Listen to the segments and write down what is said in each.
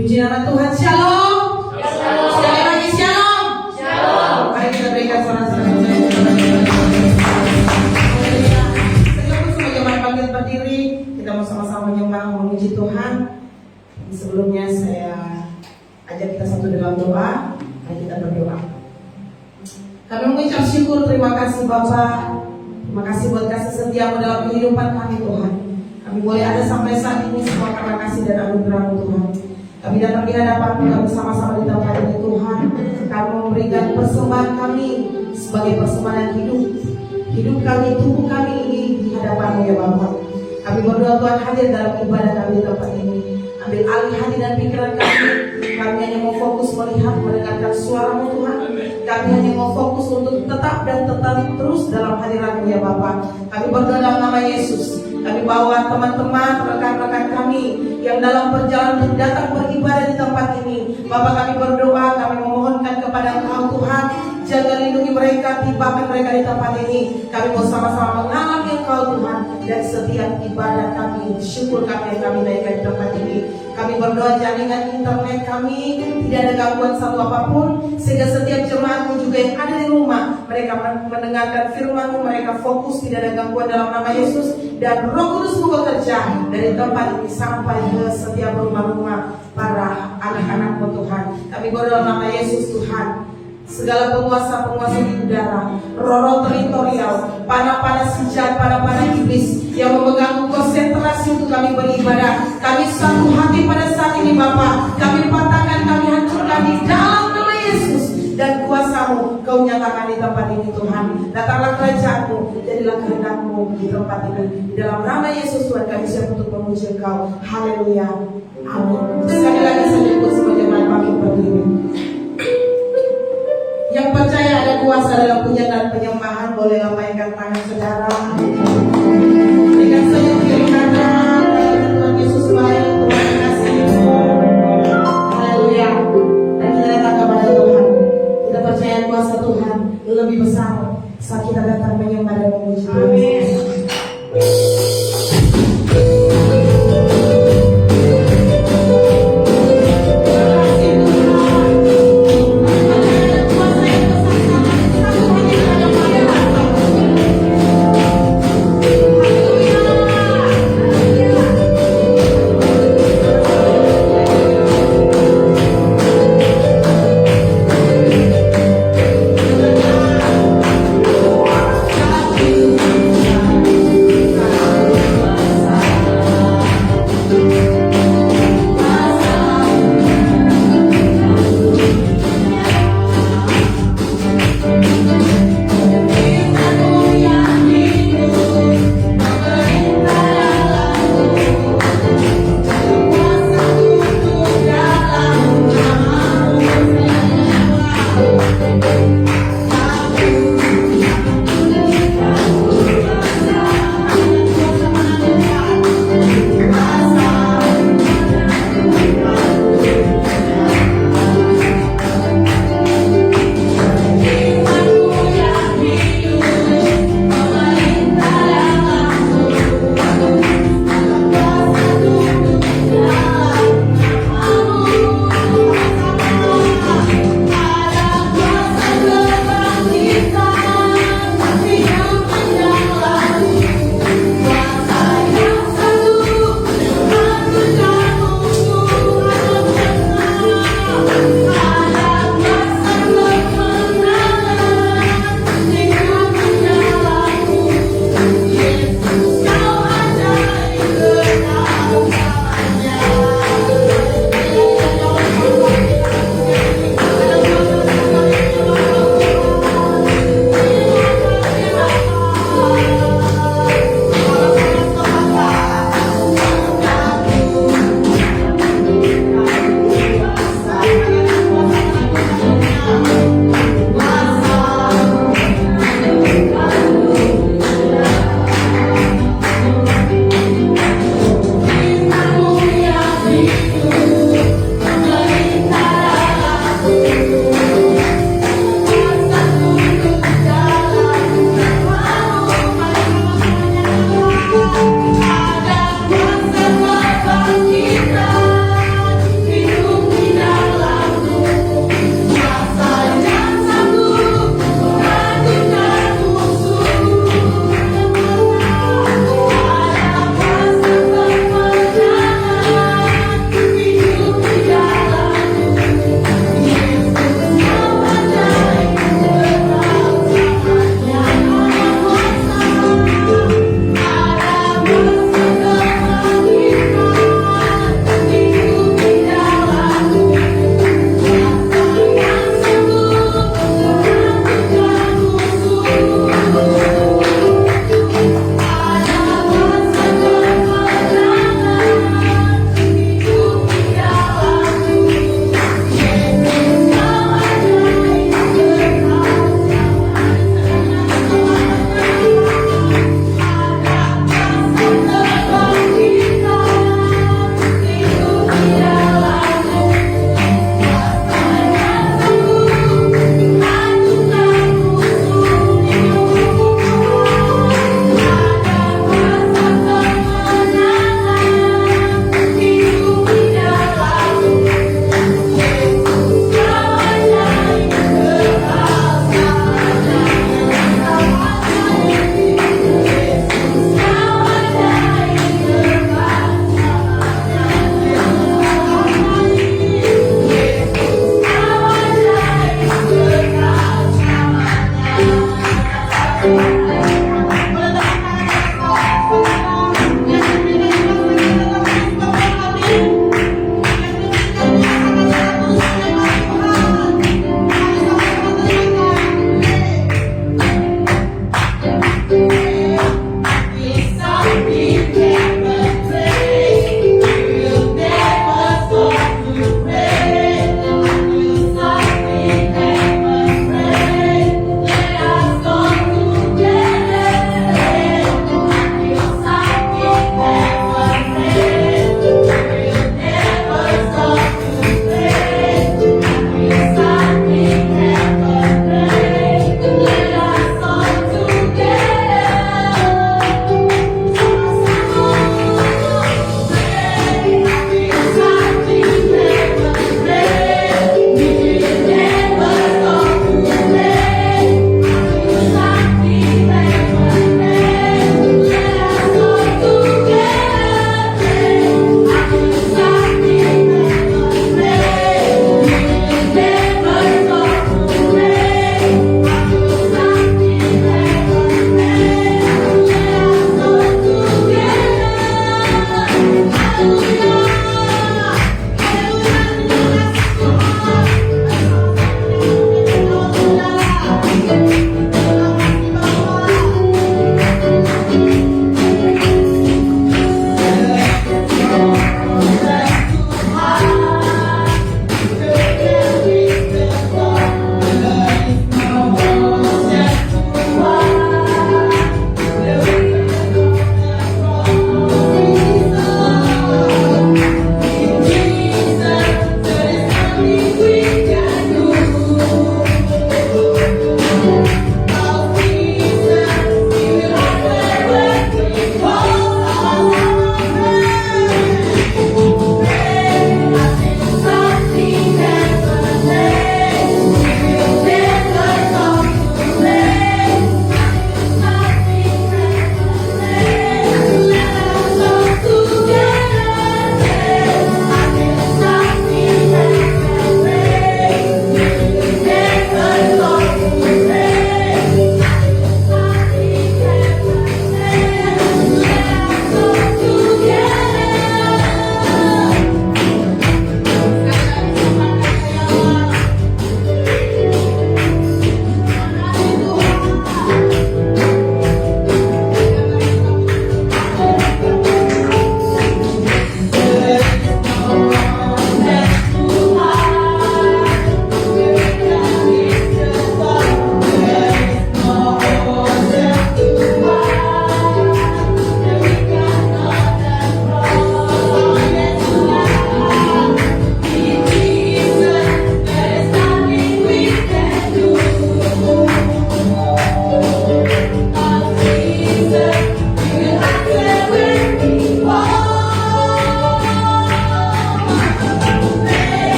Puji nama Tuhan. Shalom. Sekali lagi shalom. Mari kita berikan sorak-sorai. Sebelum semua jemaat bangkit berdiri, kita mau sama-sama menyembah memuji Tuhan. Sebelumnya saya ajak kita satu dalam doa. Mari kita berdoa. Kami mengucap syukur, terima kasih Bapa. Terima kasih buat kasih setiamu dalam kehidupan kami Tuhan. Kami boleh ada sampai saat ini semua karena kasih dan anugerah Tuhan. Kami datang di hadapan-Mu, kami bersama-sama di tempat ini Tuhan. Kami memberikan persembahan kami sebagai persembahan hidup. Hidup kami, tubuh kami ini di hadapan-Mu ya Bapa. Kami berdoa Tuhan hadir dalam ibadah kami di tempat ini. Ambil alih hati dan pikiran kami. Kami hanya mau fokus melihat, mendengarkan suara-Mu Tuhan. Kami hanya mau fokus untuk tetap dan tetap terus dalam hadirat-Mu ya Bapa. Kami berdoa dalam nama Yesus. Kami bawa teman-teman, rekan-rekan kami yang dalam perjalanan untuk datang beribadah di tempat ini. Bapak, kami berdoa, kami memohonkan kepada Engkau Tuhan, jaga lindungi mereka, tibakan mereka di tempat ini. Kami mau sama-sama mengalami Engkau Tuhan, dan setiap ibadah kami, syukur kami yang kami naikkan di tempat ini. Kami berdoa jaringan internet kami tidak ada gangguan satu apapun, sehingga setiap jemaatmu juga yang ada di rumah, mereka mendengarkan firman-Mu, mereka fokus, tidak ada gangguan dalam nama Yesus. Dan Roh Kudus bekerja dari tempat ini sampai ke setiap rumah-rumah para anak-anak-Mu Tuhan. Kami berdoa dalam nama Yesus Tuhan. Segala penguasa-penguasa di udara, roh-roh teritorial, panah-panah senjata, panah-panah iblis yang mengganggu konsentrasi untuk kami beribadah, kami satu hati pada saat ini Bapa. Kami patahkan, kami hancurkan di dalam nama Yesus. Dan kuasa-Mu Kau nyatakan di tempat ini Tuhan. Datanglah kerajaan-Mu, jadilah kehendak-Mu di tempat ini. Di dalam nama Yesus Tuhan kami siap untuk memuji Engkau. Haleluya. Amin. Sekali lagi saya buat semua jemaat bangkit berdiri. Yang percaya ada kuasa dalam pujian dan penyembahan, boleh lambaikan tangan saudara. Berikan senyum kiri kanan. Tuhan Yesus baik, Tuhan kasih. Haleluya. Dan kita datang kepada Tuhan. Kita percaya kuasa Tuhan lebih besar saat kita datang menyembah dan memuji Tuhan. Amin.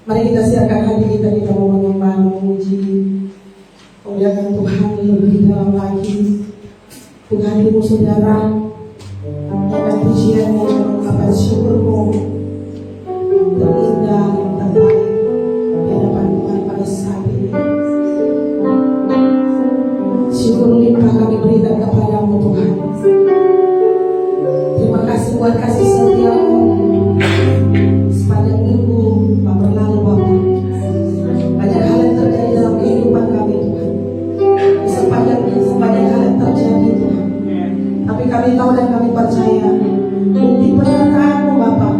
Mari kita siapkan hati kita, kita mau menyembah, memuji, memuliakan Tuhan lebih dalam lagi. Tuhan ibu saudara, dengan pujian yang mengungkapkan syukurmu terindah yang terbaik di hadapan Tuhan pada saat ini. Syukur limpah kami berikan kepadamu Tuhan. Terima kasih buat kasih setiamu sepanjang minggu berlalu Bapak. Banyak hal yang terjadi dalam kehidupan kami Tuhan. Di sepanjang minggu banyak hal yang terjadi Tuhan. Tapi kami tahu dan kami percaya bukti penyertaanmu Bapak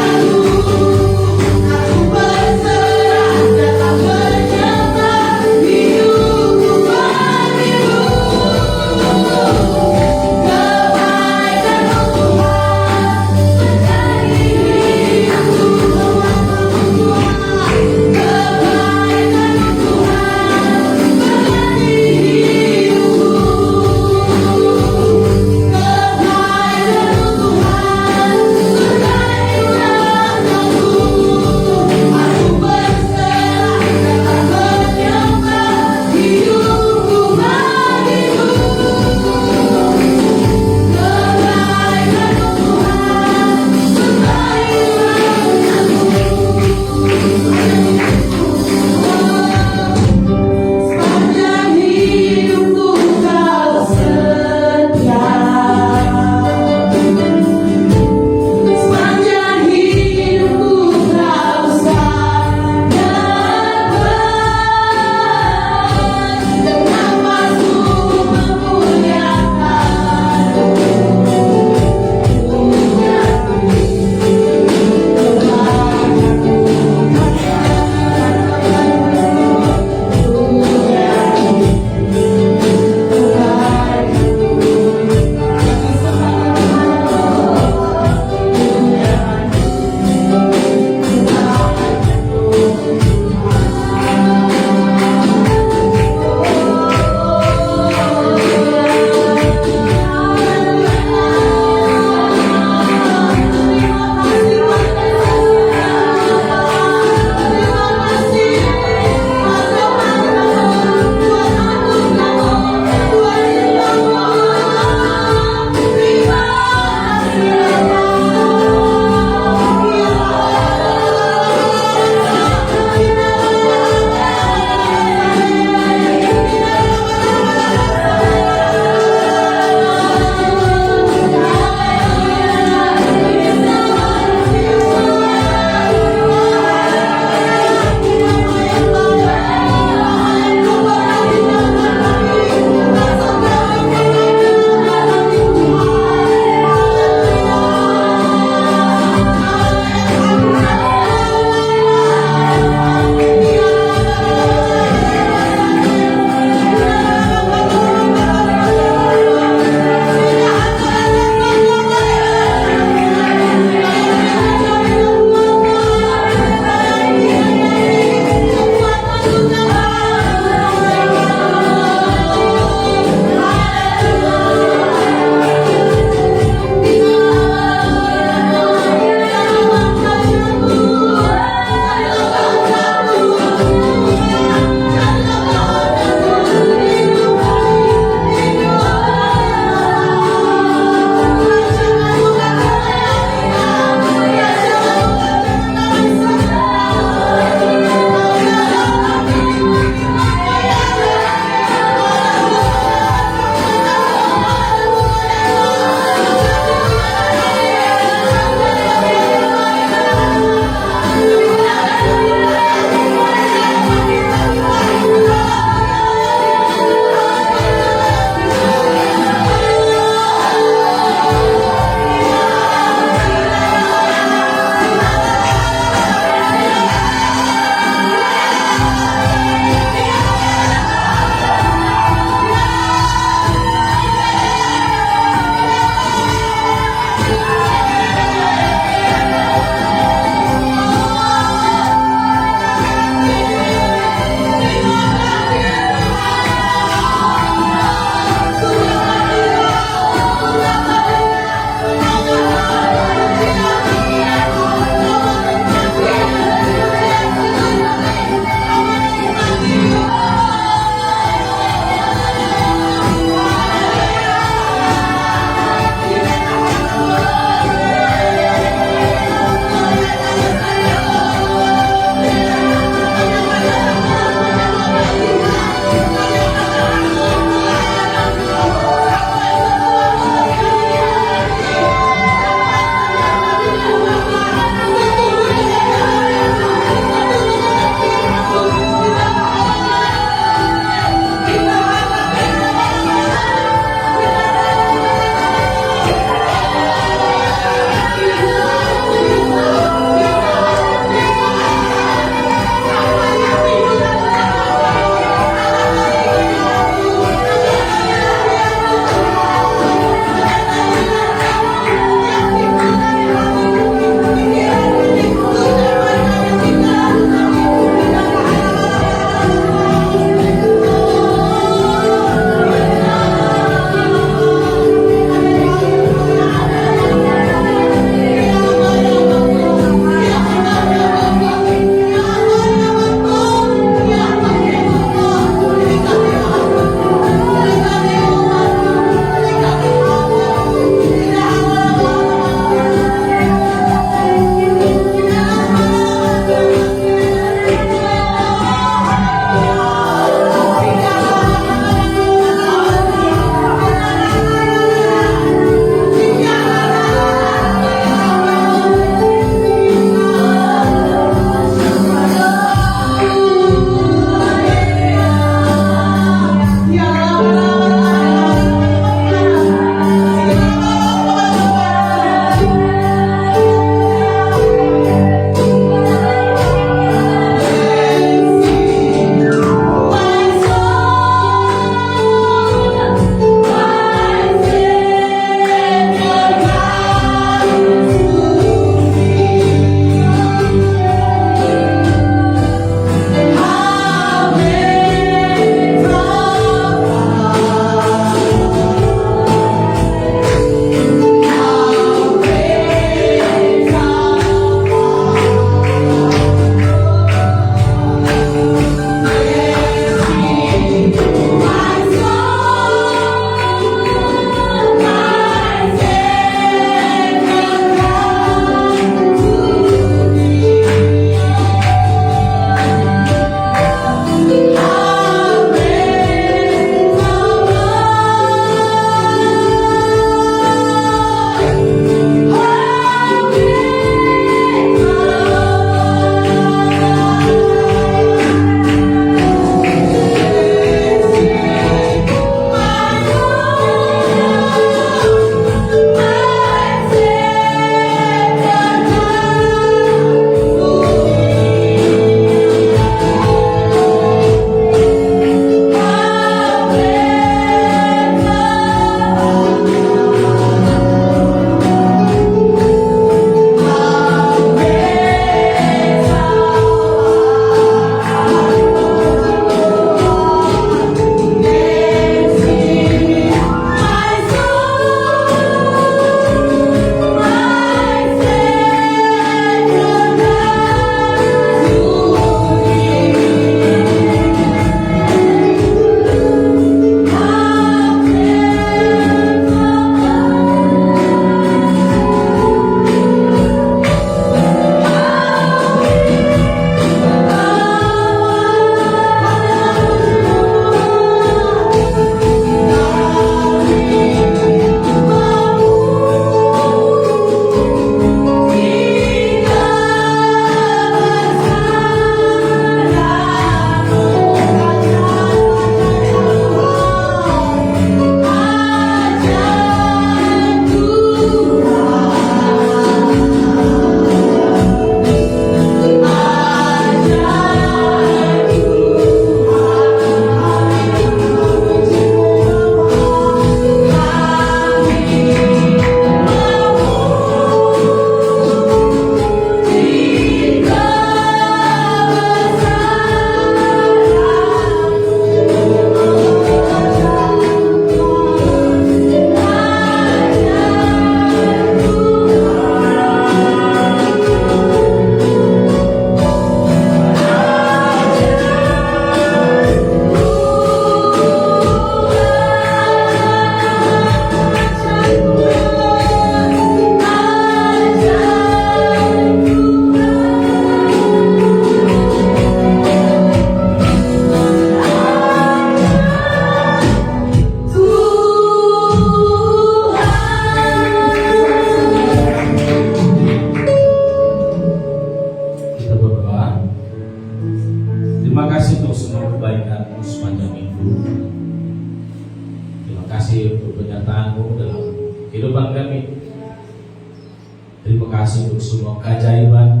Terima kasih untuk semua keajaiban.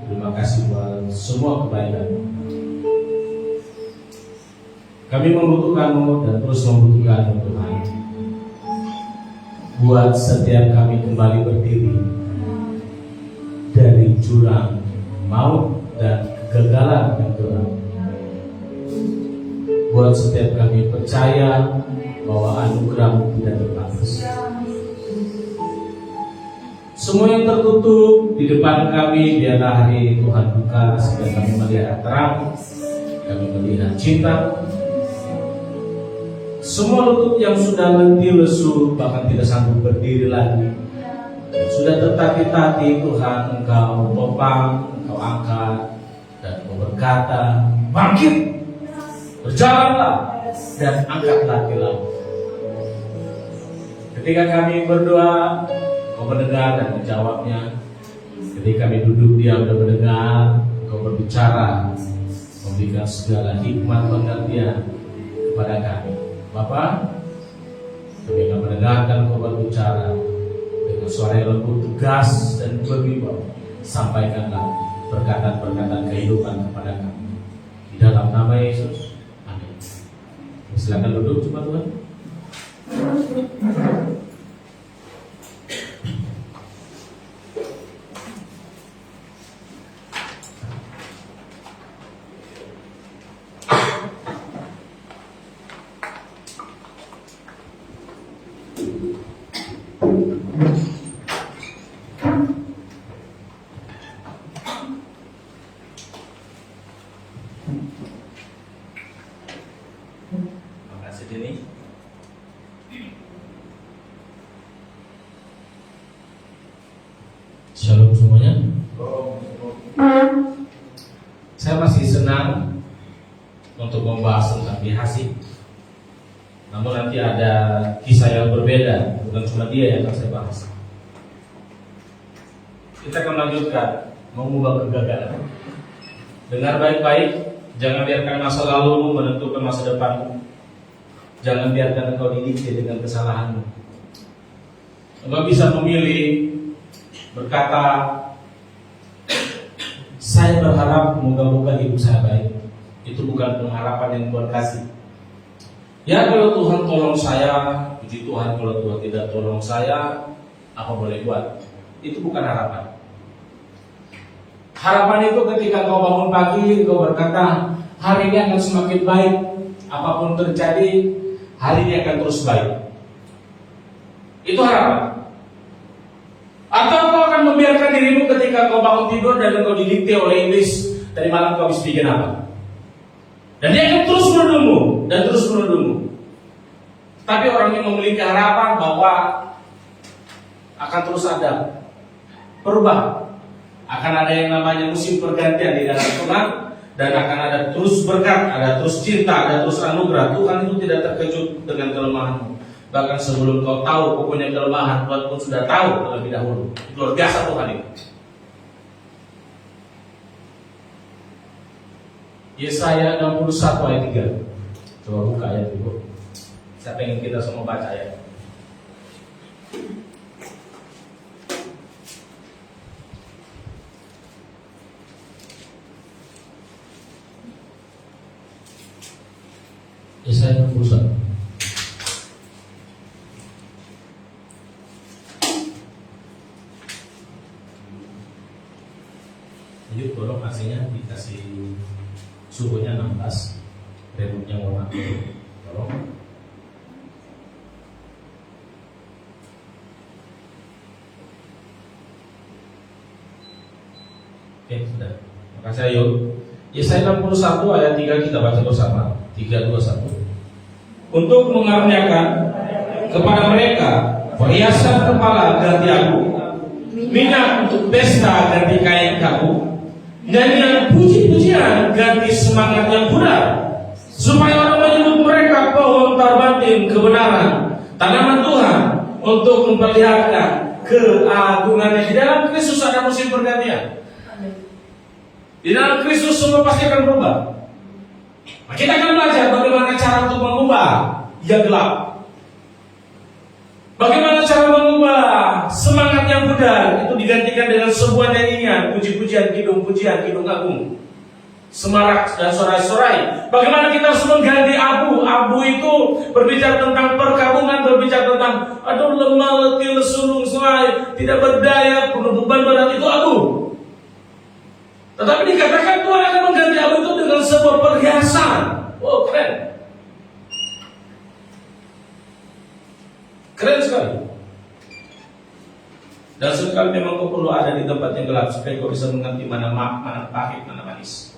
Terima kasih buat semua kebaikan. Kami membutuhkan-Mu dan terus membutuhkan-Mu Tuhan. Buat setiap kami kembali berdiri dari jurang maut dan kegagalan yang gelap. Buat setiap kami percaya bahwa anugerah-Mu tidak terbatas. Semua yang tertutup di depan kami biarlah hari Tuhan buka sehingga kami melihat terang, kami melihat cinta. Semua lutut yang sudah letih lesu bahkan tidak sanggup berdiri lagi, sudah tertatih-tatih Tuhan, Engkau topang, Engkau angkat dan Engkau berkata, bangkit, berjalanlah dan angkatlah di laut. Ketika kami berdoa, Kau mendengar dan menjawabnya. Ketika kami duduk diam dan mendengar, Kau berbicara, memberikan segala hikmat pengertian kepada kami. Bapa, kami akan mendengarkan Kau berbicara dengan suara yang lembut, tegas dan berwibawa. Sampaikanlah perkataan-perkataan kehidupan kepada kami. Di dalam nama Yesus, amin. Silakan duduk coba Tuhan. Makasih Dini. Shalom semuanya. Saya masih senang untuk membahas tentang Gehazi. Namun nanti ada kisah yang berbeda, bukan cuma dia yang akan saya bahas. Kita akan lanjutkan mengubah kegagalan. Dengar baik-baik, jangan biarkan masa lalumu menentukan masa depanmu. Jangan biarkan engkau didikte dengan kesalahanmu. Engkau bisa memilih berkata, saya berharap moga-moga hidup saya baik. Itu bukan pengharapan yang Tuhan kasih. Ya kalau Tuhan tolong saya, puji Tuhan. Kalau Tuhan tidak tolong saya, apa boleh buat? Itu bukan harapan. Harapan itu ketika kau bangun pagi, kau berkata, hari ini akan semakin baik. Apapun terjadi, hari ini akan terus baik. Itu harapan. Atau kau akan membiarkan dirimu ketika kau bangun tidur dan kau didikte oleh iblis, dari malam kau habis bikin apa? Dan dia akan terus menuduhmu dan terus menuduhmu. Tapi orang yang memiliki harapan bahwa akan terus ada perubahan, akan ada yang namanya musim pergantian di dalam Tuhan, dan akan ada terus berkat, ada terus cinta, ada terus anugerah. Tuhan itu tidak terkejut dengan kelemahanmu. Bahkan sebelum kau tahu kau punya kelemahan, Tuhan pun sudah tahu terlebih dahulu. Luar biasa Tuhan itu. Yesaya 61 ayat 3. Coba buka ayat itu. Saya pengen kita semua baca ayat. Yesaya 61. Jadi tolong AC-nya dikasih suhunya 16, remote-nya warna biru. Tolong. Oke, sudah. Makasih ayo. Yesaya 61 ayat 3 kita baca bersama. 3, 2, 1. Untuk mengaruniakan kepada mereka perhiasan kepala ganti aku, minyak untuk pesta ganti kain kaku, nyanyian puji-pujian ganti semangat yang pudar, supaya orang menyebut mereka pohon tarbatin kebenaran, tanaman Tuhan untuk memperlihatkan keagungannya. Di dalam Kristus ada musim pergantian. Di dalam Kristus semua pasti akan berubah. Nah, kita akan belajar bagaimana cara untuk mengubah yang gelap. Bagaimana cara mengubah semangat yang benar itu digantikan dengan sebuah nyanyian, puji-pujian, kidung agung, semarak dan sorai-sorai. Bagaimana kita harus mengganti abu? Abu itu berbicara tentang perkabungan, berbicara tentang aduh lemah letih lesulung selai, tidak berdaya, penuh beban berat, itu abu. Tetapi dikatakan Tuhan akan mengganti abu itu dengan sebuah perhiasan. Oh, keren. Keren sekali. Dan sekali memang kau perlu ada di tempat yang gelap supaya kau bisa mengerti mana pahit, mana manis.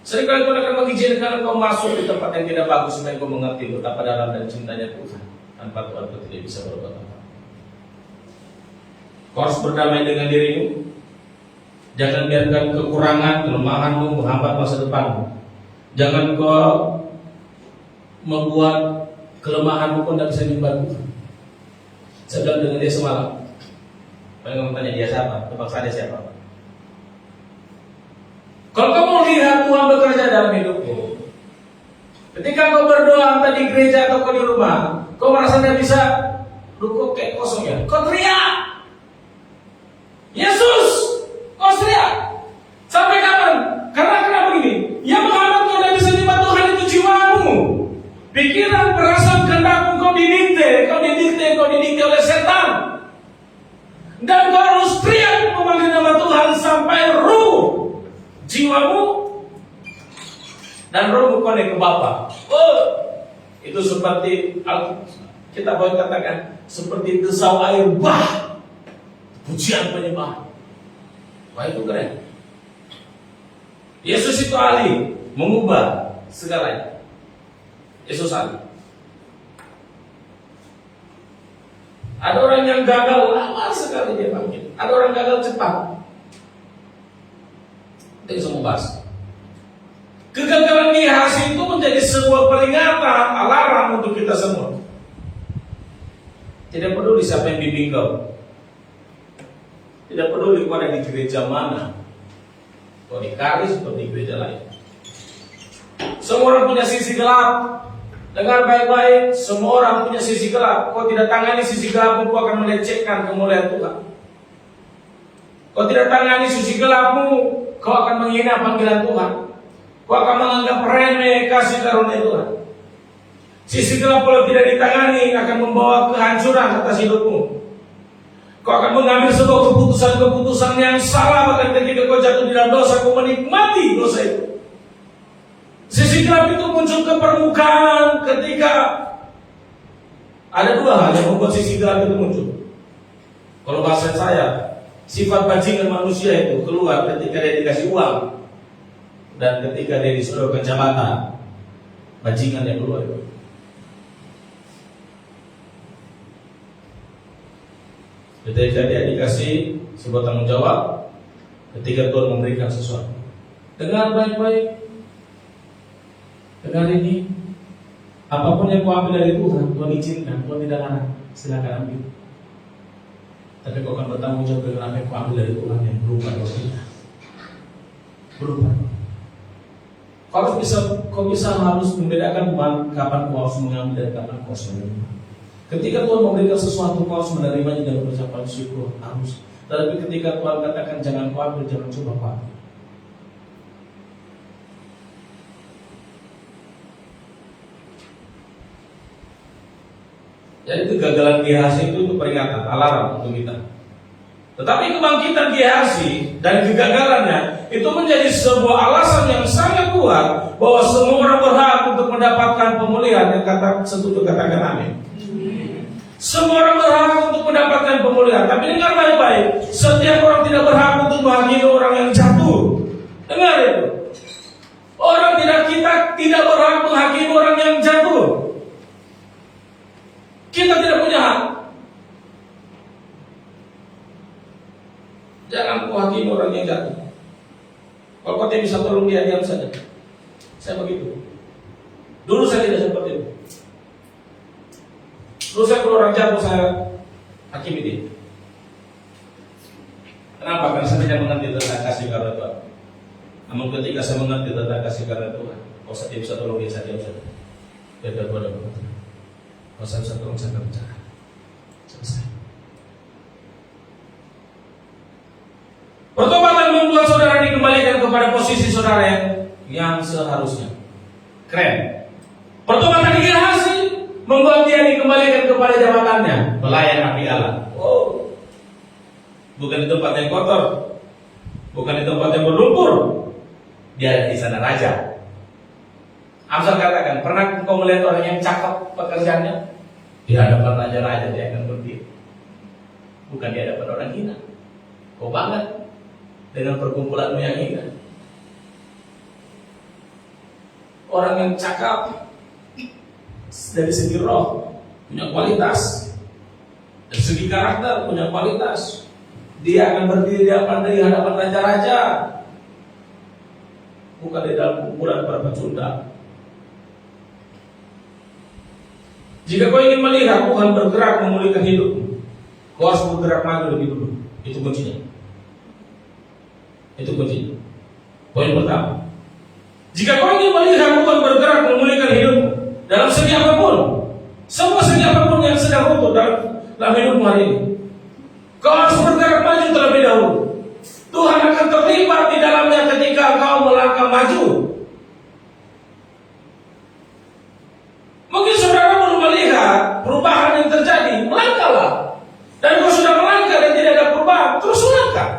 Seringkali Tuhan akan mengizinkan kau masuk di tempat yang tidak bagus supaya kau mengerti betapa dalam dan cintanya Tuhan. Tanpa Tuhan kau tidak bisa berbuat apa. Kau harus berdamai dengan dirimu. Jangan biarkan kekurangan, kelemahanmu menghambat masa depanmu. Jangan kau membuat kelemahanmu pun tidak bisa dibantu. Saya bilang dengan dia semalam. Kalau kamu tanya dia siapa, tebak saja siapa. Kalau kamu lihat Tuhan bekerja dalam hidupmu, ketika kau berdoa entah di gereja atau kau di rumah, kau merasa tidak bisa, kok kayak kosong ya, kau teriak, Yesus, kau teriak. Sampai kapan? Karena kenapa begini? Yang menghambat kau tidak bisa nyembah Tuhan itu jiwamu, pikiran, perasaan, kehendakmu kau didikte oleh setan. Dan kau harus teriak memanggil nama Tuhan sampai ruh jiwamu dan rohmu konek ke Bapa. Oh, itu seperti kita boleh katakan seperti desau air bah, pujian penyembah. Wah, itu keren. Yesus itu ahli mengubah segalanya. Yesus ahli. Ada orang yang gagal lama sekali dia panggil. Ada orang gagal cepat. Kita bisa membahas. Kegagalan di hasil itu menjadi sebuah peringatan, alarm untuk kita semua. Tidak peduli siapa yang bimbing kau. Tidak peduli kau ada di gereja mana. Kau di Karis atau di gereja lain. Semua orang punya sisi gelap. Dengar baik-baik, semua orang punya sisi gelap. Kau tidak tangani sisi gelapmu, kau akan melecehkan kemuliaan Tuhan. Kau tidak tangani sisi gelapmu, kau akan menghina panggilan Tuhan. Kau akan menganggap remeh kasih karunia Tuhan. Sisi gelap kalau tidak ditangani akan membawa kehancuran atas hidupmu. Kau akan mengambil sebuah keputusan yang salah, bahkan ketika kau jatuh di dalam dosa, kau menikmati dosa itu. Sisi gelap itu muncul ke permukaan ketika ada dua hal yang membuat sisi gelap itu muncul. Kalau bahasa saya, sifat bajingan manusia itu keluar ketika dia dikasih uang dan ketika dia disodorkan jabatan. Bajingan yang keluar itu. Ketika dia dikasih sebuah tanggung jawab, ketika Tuhan memberikan sesuatu. Dengar baik-baik. Dengar ini, apapun yang kau ambil dari Tuhan, Tuhan izinkan, Tuhan tidak larang, silakan ambil. Tapi kau akan bertanggung jawab dengan apa yang kau ambil dari Tuhan yang berupa dosa. Berupa. Kau bisa harus membedakan kapan kau harus mengambil dan kapan kau harus menerima. Ketika Tuhan memberikan sesuatu, kau harus menerimanya dan berucapan syukur, harus. Tapi ketika Tuhan katakan jangan kau ambil, jangan coba kau ambil. Jadi kegagalan GHC itu peringatan, alarm untuk kita. Tetapi kebangkitan GHC dan kegagalannya itu menjadi sebuah alasan yang sangat kuat bahwa semua orang berhak untuk mendapatkan pemulihan. Yang setuju katakan amin. Semua orang berhak untuk mendapatkan pemulihan. Tapi dengar baik-baik, setiap orang tidak berhak untuk menghakimi orang yang jatuh. Dengar itu. Kita tidak berhak menghakimi orang yang jatuh. Kita tidak punya hak. Jangan menghakimi orang yang jatuh. Kalau kau tidak bisa tolong dia, diam saja. Saya begitu. Dulu saya tidak seperti itu. Dulu saya kalau orang jatuh, saya hakimi dia. Kenapa? Karena saya tidak mengerti tentang kasih karunia Tuhan. Namun ketika saya mengerti tentang kasih karunia Tuhan, kalau saya tidak bisa tolong dia, saya diam saja. Dia berbuat apa? Kalau saya bisa tolong, saya akan bicara. Selesai. kepada posisi saudara yang seharusnya. Keren. Pertobatan Gehazi membuat dia dikembalikan kepada jabatannya, pelayan abdi Allah. Oh, bukan di tempat yang kotor, bukan di tempat yang berlumpur. Dia ada di sana raja. Amsal katakan, pernah kau melihat orang yang cakap pekerjaannya? Di hadapan raja-raja dia akan berdiri, bukan di hadapan orang hina. Kau banget dengan perkumpulanmu yang hina. Orang yang cakap dari segi roh punya kualitas, dari segi karakter punya kualitas. Dia akan berdiri di hadapan raja-raja, bukan di dalam kumpulan para pecundang. Jika kau ingin melihat Tuhan bergerak memulihkan hidupmu, kau harus bergerak maju lebih dulu. Itu kuncinya. Itu kuncinya. Poin pertama. Jika kau ingin melihat Tuhan bergerak memulihkan hidupmu dalam segi apapun, semua segi apapun yang sedang runtuh dalam hidupmu hari ini, kau harus bergerak maju terlebih dahulu. Tuhan akan terlibat di dalamnya ketika kau melangkah maju. Mungkin saudara belum melihat perubahan yang terjadi, melangkahlah. Dan kau sudah melangkah dan tidak ada perubahan, terus melangkah.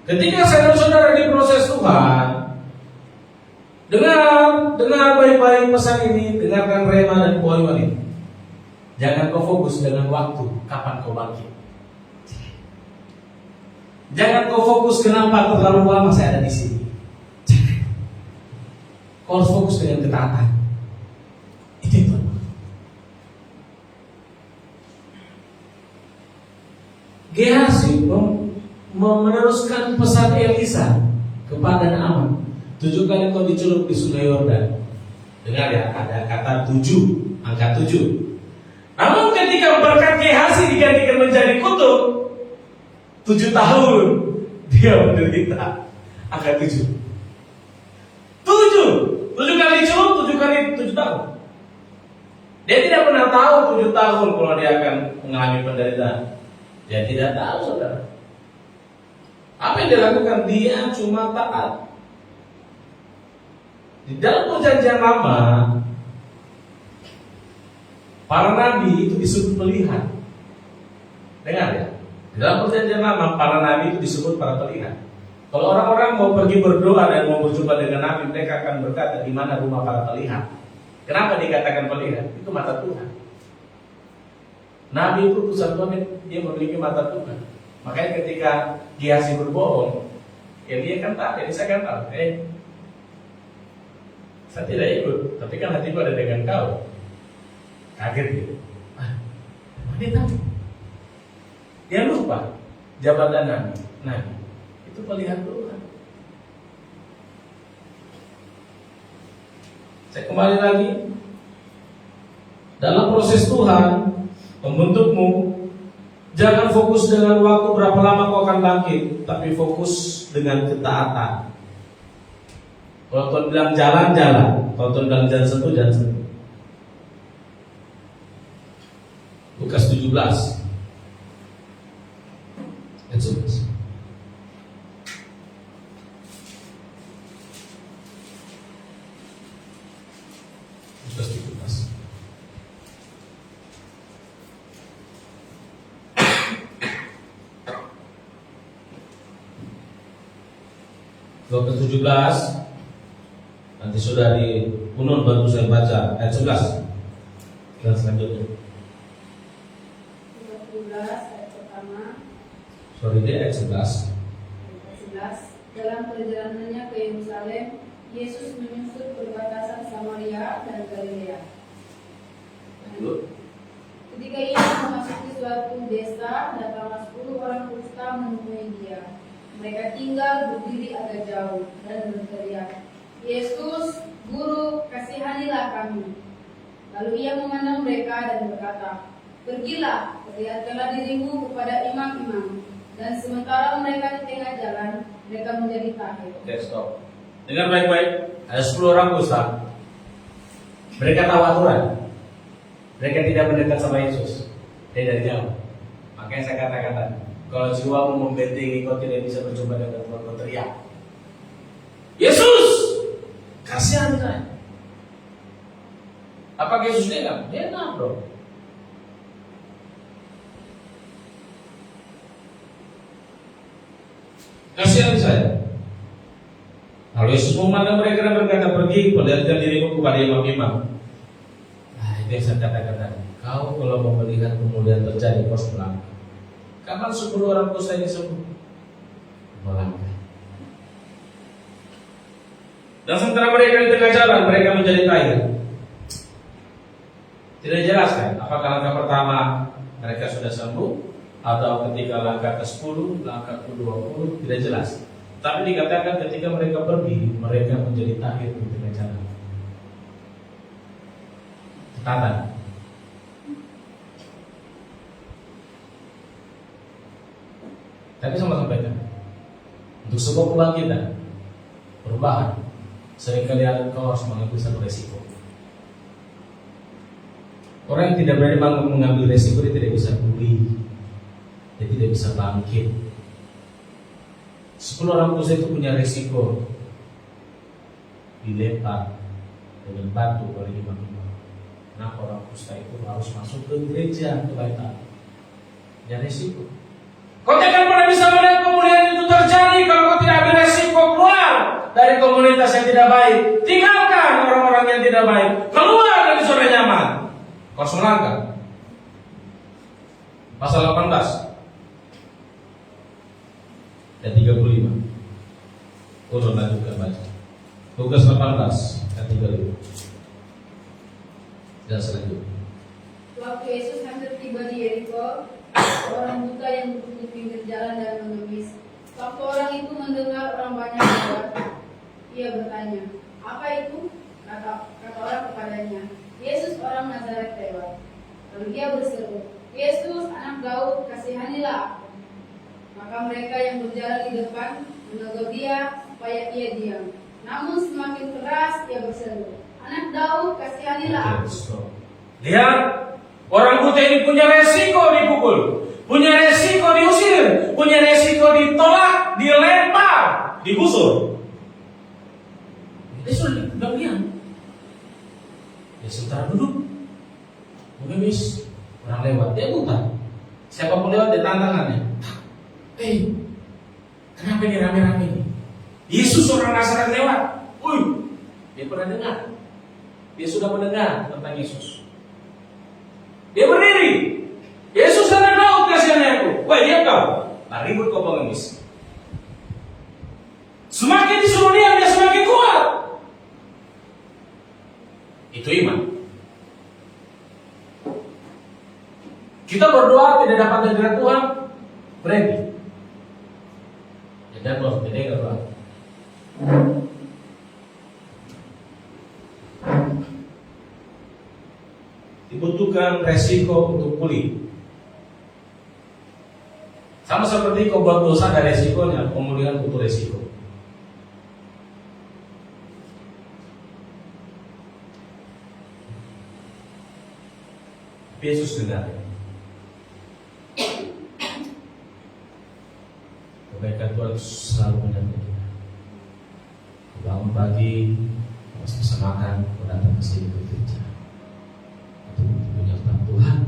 Ketika saudara-saudara di proses Tuhan, dengar baik-baik pesan ini, dengarkan rema dan poin ini. Jangan kau fokus dengan waktu, kapan kau bangkit. Jangan kau fokus kenapa terlalu lama saya ada di sini. Kau harus fokus dengan ketaatan. Itu. Gehazi meneruskan pesan Elisa kepada Naaman. 7 kali kau dicelup di sungai Yordan. Dengar ya, ada kata 7, angka 7. Namun ketika berkat Gehazi digantikan menjadi kutub, 7 tahun dia menderita. Angka 7. 7 kali celup, 7 kali 7 tahun. Dia tidak pernah tahu 7 tahun kalau dia akan mengalami penderitaan. Dia tidak tahu, saudara. Apa yang dia lakukan? Dia cuma taat. Di dalam perjanjian lama, para nabi itu disebut melihat. Dengar ya. Di dalam perjanjian lama, para nabi itu disebut para pelihat. Kalau orang-orang mau pergi berdoa dan mau berjumpa dengan nabi, mereka akan berkata, di mana rumah para pelihat? Kenapa dikatakan pelihat? Itu mata Tuhan. Nabi itu utusan Tuhan, dia memiliki mata Tuhan. Makanya ketika Gehazi berbohong, ya dia kan tak, jadi saya kan tahu, saya tidak ikut, tapi kan hatiku ada dengan kau. Kaget gitu. Dia tahu. Dia lupa jabatan Nabi. Nah, itu pelihat Tuhan. Saya kembali lagi. Dalam proses Tuhan membentukmu, jangan fokus dengan waktu berapa lama kau akan bangkit, tapi fokus dengan ketaatan. Kalau Tuhan bilang jalan-jalan, kalau Tuhan bilang jangan sentuh, jangan sentuh. Lukas 17 ayat 11. Lukas 17. Lukas 17. Nanti sudah di Unun bantu saya baca ayat 11. Dan selanjutnya. 17 ayat pertama. Sorry, dia ayat 11. Dalam perjalanannya ke Yerusalem, Yesus menyusut perbatasan Samaria dan Galilea. Ketika ia memasuki suatu desa, datanglah 10 orang kusta menemui dia. Mereka tinggal berdiri agak jauh dan berteriak, "Yesus, Guru, kasihanilah kami." Lalu ia memandang mereka dan berkata, "Pergilah, perlihatkanlah dirimu kepada imam-imam." Dan sementara mereka di tengah jalan, mereka menjadi tahir. Oke, stop. Dengar baik-baik. Ada 10 orang kusta. Mereka tahu aturan. Mereka tidak mendekat sama Yesus. Dia dari jauh. Makanya saya katakan, kalau jiwamu membentengi, kau tidak bisa berjumpa dengan Tuhan, kau teriak, Yesus, kasihan saya. Apakah Yesus dengar? Dia dengar, bro. Kasihan saya. Kalau Yesus memandang mereka dan berkata, pergi, perlihatkan dirimu kepada imam-imam. Nah, itu yang saya katakan tadi. Kau kalau mau melihat kemudian terjadi, kau harus melangkah. Kapan 10 orang kusta ini sembuh? Melangkah. Dan sementara mereka di tengah jalan, mereka menjadi tayar. Tidak jelas kan? Apakah langkah pertama mereka sudah sembuh, atau ketika langkah ke-10, langkah ke-20, tidak jelas. Tapi dikatakan ketika mereka pergi, mereka menjadi tahir di tengah jalan. Catatan. Tapi sama sampaikan, untuk sebuah kebangkitan, perubahan, seringkali kau harus mengambil satu resiko. Orang yang tidak berani mengambil resiko, dia tidak bisa pulih, dia tidak bisa bangkit. 10 orang kusta itu punya resiko dilempar dengan batu oleh imam-imam. Nah, orang kusta itu harus masuk ke gereja, ke bait Allah. Dia resiko. Kau tidak pernah bisa melihat kemuliaan itu terjadi kalau kau tidak ambil resiko keluar dari komunitas yang tidak baik. Tinggalkan orang-orang yang tidak baik. Keluar dari zona nyaman. Kau harus melangkah. Pasal 18 dan 35. Urut lanjutkan baca. Lukas 18 dan 35. Dan selanjutnya. Waktu Yesus hampir tiba di Yeriko, orang buta yang duduk di pinggir jalan dan mengemis. Waktu orang itu mendengar orang banyak lewat, ia bertanya, apa itu? Kata orang kepadanya, Yesus orang Nazaret lewat. Lalu dia berseru, Yesus anak Daud, kasihanilah aku. Maka mereka yang berjalan di depan menegur dia supaya ia diam. Namun semakin keras dia berseru, anak Daud, kasihanilah aku. Lihat, orang buta ini punya resiko dipukul, punya resiko diusir, punya resiko ditolak, dilempar, digusur. Dia sudah bilang diam. Dia sementara duduk, mengemis, orang lewat, dia buta. Siapapun lewat, dia tantangannya. Kenapa ini rame-rame ini? Yesus orang Nazaret lewat. Dia pernah dengar. Dia sudah mendengar tentang Yesus. Dia berdiri. Yesus anak Daud, kasihannya aku. Diam kau. Ribut kau pengemis. Semakin disuruh diam, dia semakin kuat. Itu iman. Kita berdoa tidak dapat hadirat Tuhan, berhenti. Dan harus beda doa. Dibutuhkan resiko untuk pulih. Sama seperti kau buat dosa ada resikonya, pemulihan butuh resiko. Yesus dengar. Kebaikan Tuhan selalu mendampingi kita. Bangun pagi, harus bisa makan, datang ke sini ke gereja. Untuk menyertai Tuhan.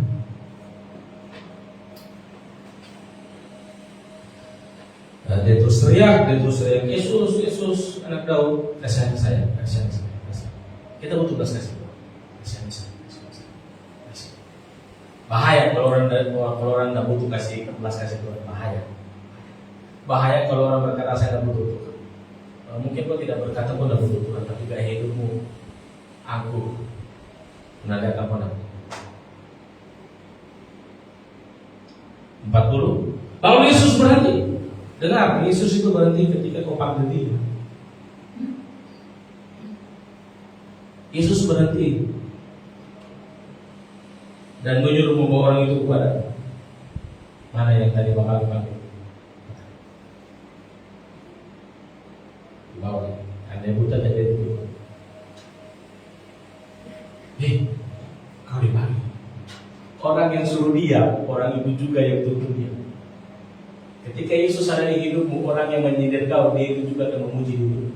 Dia terus teriak, Yesus, Yesus, anak Daud, kasihani saya, kasihani saya. Kita butuh belas kasih Tuhan. Kasihani saya. Bahaya kalau orang tidak butuh belas kasih Tuhan, bahaya. Bahaya kalau orang berkata saya tidak butuh Tuhan. Mungkin kau tidak berkata kau tidak butuh Tuhan, tapi gaya hidupmu angkuh, menandakan mana? 40. Lalu Yesus berhenti. Dengar, Yesus itu berhenti ketika kau panggil dia. Yesus berhenti dan menyuruh membawa orang itu kepada mana yang tadi bakal dipanggil. Bawa, anda buta jadi itu. Kau dipanggil. orang yang suruh diam, orang itu juga yang tuntut dia. Ketika Yesus ada di hidupmu, orang yang menyindir kau, dia itu juga akan memuji diri.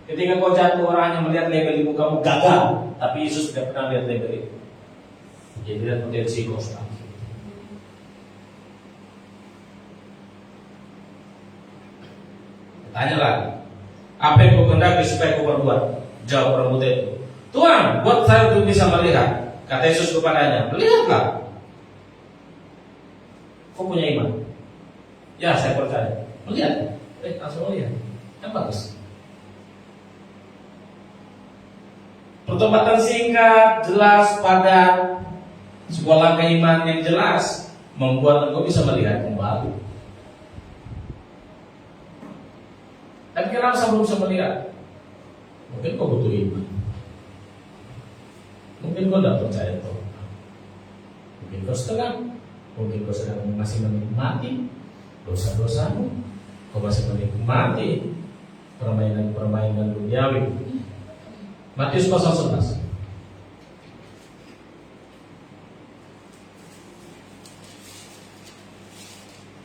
Ketika kau jatuh, orang yang melihat label di mukamu gagal, tapi Yesus tidak pernah lihat label itu. Jadi lihat potensi kau sekarang. Tanya lagi, apa yang kau kehendaki supaya kau berbuat? Jawab orang buta itu, Tuhan, buat saya untuk bisa melihat. Kata Yesus kepadanya, melihatlah. Kau punya iman? Ya, saya percaya. Melihat, langsung melihat. Kan bagus. Pertobatan singkat, jelas, padat, sebuah langkah iman yang jelas membuat engkau bisa melihat kembali. Tapi kenapa saya belum bisa melihat? Mungkin kau butuh iman. Mungkin kau tidak percaya Tuhan. Mungkin kau setengah. Mungkin kau sedang masih menikmati dosa-dosamu. Kau masih menikmati permainan-permainan duniawi. Matius pasal 11.